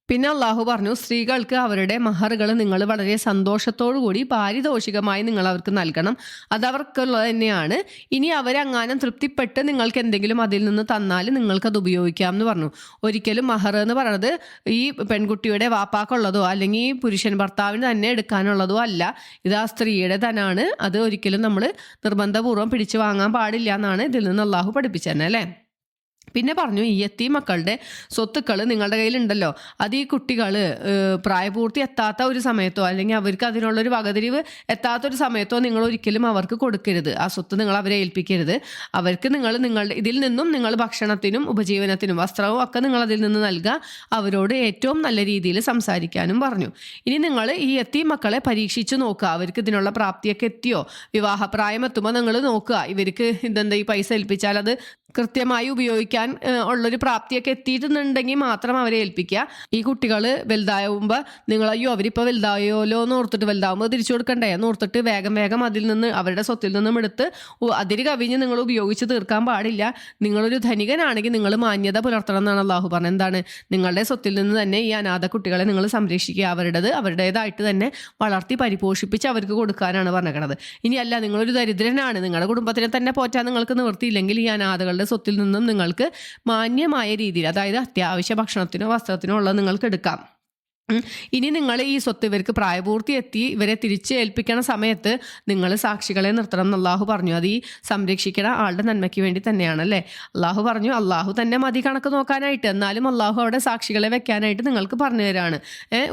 പിന്നെ അള്ളാഹു പറഞ്ഞു, സ്ത്രീകൾക്ക് അവരുടെ മഹറുകൾ നിങ്ങൾ വളരെ സന്തോഷത്തോടു കൂടി പാരിതോഷികമായി നിങ്ങൾ അവർക്ക് നൽകണം. അതവർക്കുള്ളത് തന്നെയാണ്. ഇനി അവരങ്ങാനും തൃപ്തിപ്പെട്ട് നിങ്ങൾക്ക് എന്തെങ്കിലും അതിൽ നിന്ന് തന്നാൽ നിങ്ങൾക്കത് ഉപയോഗിക്കാം എന്ന് പറഞ്ഞു. ഒരിക്കലും മഹർ എന്ന് പറയുന്നത് ഈ പെൺകുട്ടിയുടെ വാപ്പാക്കുള്ളതോ അല്ലെങ്കിൽ ഈ പുരുഷൻ ഭർത്താവിന് തന്നെ എടുക്കാനുള്ളതോ അല്ല. ഇത് ആ സ്ത്രീയുടെ തനാണ്. അത് ഒരിക്കലും നമ്മൾ നിർബന്ധപൂർവ്വം പിടിച്ചു വാങ്ങാൻ പാടില്ല എന്നാണ് ഇതിൽ നിന്ന് അള്ളാഹു പഠിപ്പിച്ചു തന്നെ അല്ലേ. പിന്നെ പറഞ്ഞു, ഈ യത്തീം മക്കളുടെ സ്വത്തുക്കൾ നിങ്ങളുടെ കയ്യിലുണ്ടല്ലോ, അത് ഈ കുട്ടികൾ പ്രായപൂർത്തി എത്താത്ത ഒരു സമയത്തോ അല്ലെങ്കിൽ അവർക്ക് അതിനുള്ളൊരു വകതിരിവ് എത്താത്തൊരു സമയത്തോ നിങ്ങൾ ഒരിക്കലും അവർക്ക് കൊടുക്കരുത്. ആ സ്വത്ത് നിങ്ങൾ അവരെ ഏൽപ്പിക്കരുത്. അവർക്ക് നിങ്ങളുടെ ഇതിൽ നിന്നും നിങ്ങൾ ഭക്ഷണത്തിനും ഉപജീവനത്തിനും വസ്ത്രവും ഒക്കെ നിങ്ങൾ അതിൽ നിന്ന് നൽകുക. അവരോട് ഏറ്റവും നല്ല രീതിയിൽ സംസാരിക്കാനും പറഞ്ഞു. ഇനി നിങ്ങൾ ഈ യത്തീം മക്കളെ പരീക്ഷിച്ച് നോക്കുക. അവർക്ക് ഇതിനുള്ള പ്രാപ്തിയൊക്കെ എത്തിയോ, വിവാഹപ്രായം എത്തുമ്പോൾ നിങ്ങൾ നോക്കുക ഇവർക്ക് ഇതെന്താ ഈ പൈസ ഏൽപ്പിച്ചാൽ അത് കൃത്യമായി ഉപയോഗിക്കാൻ ഉള്ളൊരു പ്രാപ്തിയൊക്കെ എത്തിയിട്ടുണ്ടെങ്കിൽ മാത്രം അവരെ ഏൽപ്പിക്കുക. ഈ കുട്ടികൾ വലുതാവുമ്പോൾ നിങ്ങൾ അയ്യോ അവരിപ്പോൾ വലുതായോലോ എന്ന് ഓർത്തിട്ട് വലുതാവുമ്പോൾ തിരിച്ചു കൊടുക്കണ്ടേ എന്ന് ഓർത്തിട്ട് വേഗം അതിൽ നിന്ന് അവരുടെ സ്വത്തിൽ നിന്നും എടുത്ത് അതിര് കവിഞ്ഞ് നിങ്ങൾ ഉപയോഗിച്ച് തീർക്കാൻ പാടില്ല. നിങ്ങളൊരു ധനികനാണെങ്കിൽ നിങ്ങൾ മാന്യത പുലർത്തണം എന്നാണ് അള്ളാഹു പറഞ്ഞത്. എന്താണ്, നിങ്ങളുടെ സ്വത്തിൽ നിന്ന് തന്നെ ഈ അനാഥ കുട്ടികളെ നിങ്ങൾ സംരക്ഷിക്കുക. അവരുടേതായിട്ട് തന്നെ വളർത്തി പരിപോഷിപ്പിച്ച് അവർക്ക് കൊടുക്കാനാണ് പറഞ്ഞത്. ഇനിയല്ല നിങ്ങളൊരു ദരിദ്രനാണ്, നിങ്ങളുടെ കുടുംബത്തിനെ തന്നെ പോറ്റാൻ നിങ്ങൾക്ക് നിവൃത്തിയില്ലെങ്കിൽ ഈ അനാഥകളുടെ സ്വത്തിൽ നിന്നും നിങ്ങൾക്ക് മാന്യമായ രീതിയിൽ, അതായത് അത്യാവശ്യ ഭക്ഷണത്തിനോ വസ്ത്രത്തിനോ ഉള്ളത് നിങ്ങൾക്ക് എടുക്കാം. ഇനി നിങ്ങൾ ഈ സ്വത്ത് ഇവർക്ക് പ്രായപൂർത്തി എത്തി ഇവരെ തിരിച്ച് ഏൽപ്പിക്കണ സമയത്ത് നിങ്ങൾ സാക്ഷികളെ നിർത്തണം എന്ന് അള്ളാഹു പറഞ്ഞു. അത് ഈ സംരക്ഷിക്കണ ആളുടെ നന്മയ്ക്ക് വേണ്ടി തന്നെയാണല്ലേ. അള്ളാഹു പറഞ്ഞു, അള്ളാഹു തന്നെ മതി കണക്ക് നോക്കാനായിട്ട്, എന്നാലും അള്ളാഹു അവിടെ സാക്ഷികളെ വെക്കാനായിട്ട് നിങ്ങൾക്ക് പറഞ്ഞു തരാണ്,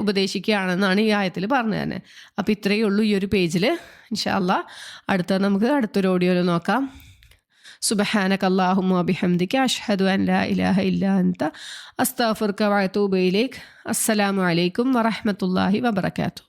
ഉപദേശിക്കുകയാണെന്നാണ് ഈ ആയത്തിൽ പറഞ്ഞു തന്നെ. അപ്പോൾ ഇത്രയേ ഉള്ളൂ ഈ ഒരു പേജിൽ. ഇൻഷാ അല്ലാഹ് നമുക്ക് അടുത്തൊരു ഓഡിയോയിൽ നോക്കാം. സുബ്ഹാനക അല്ലാഹുമ്മ വബിഹംദിക അഷ്ഹദു അൻ ലാ ഇലാഹ ഇല്ലാ അൻത അസ്തഗ്ഫിറുക വഅതൂബു ഇലൈക്. അസ്സലാമു അലൈക്കും വറഹ്മത്തുള്ളാഹി വബറകാതുഹു.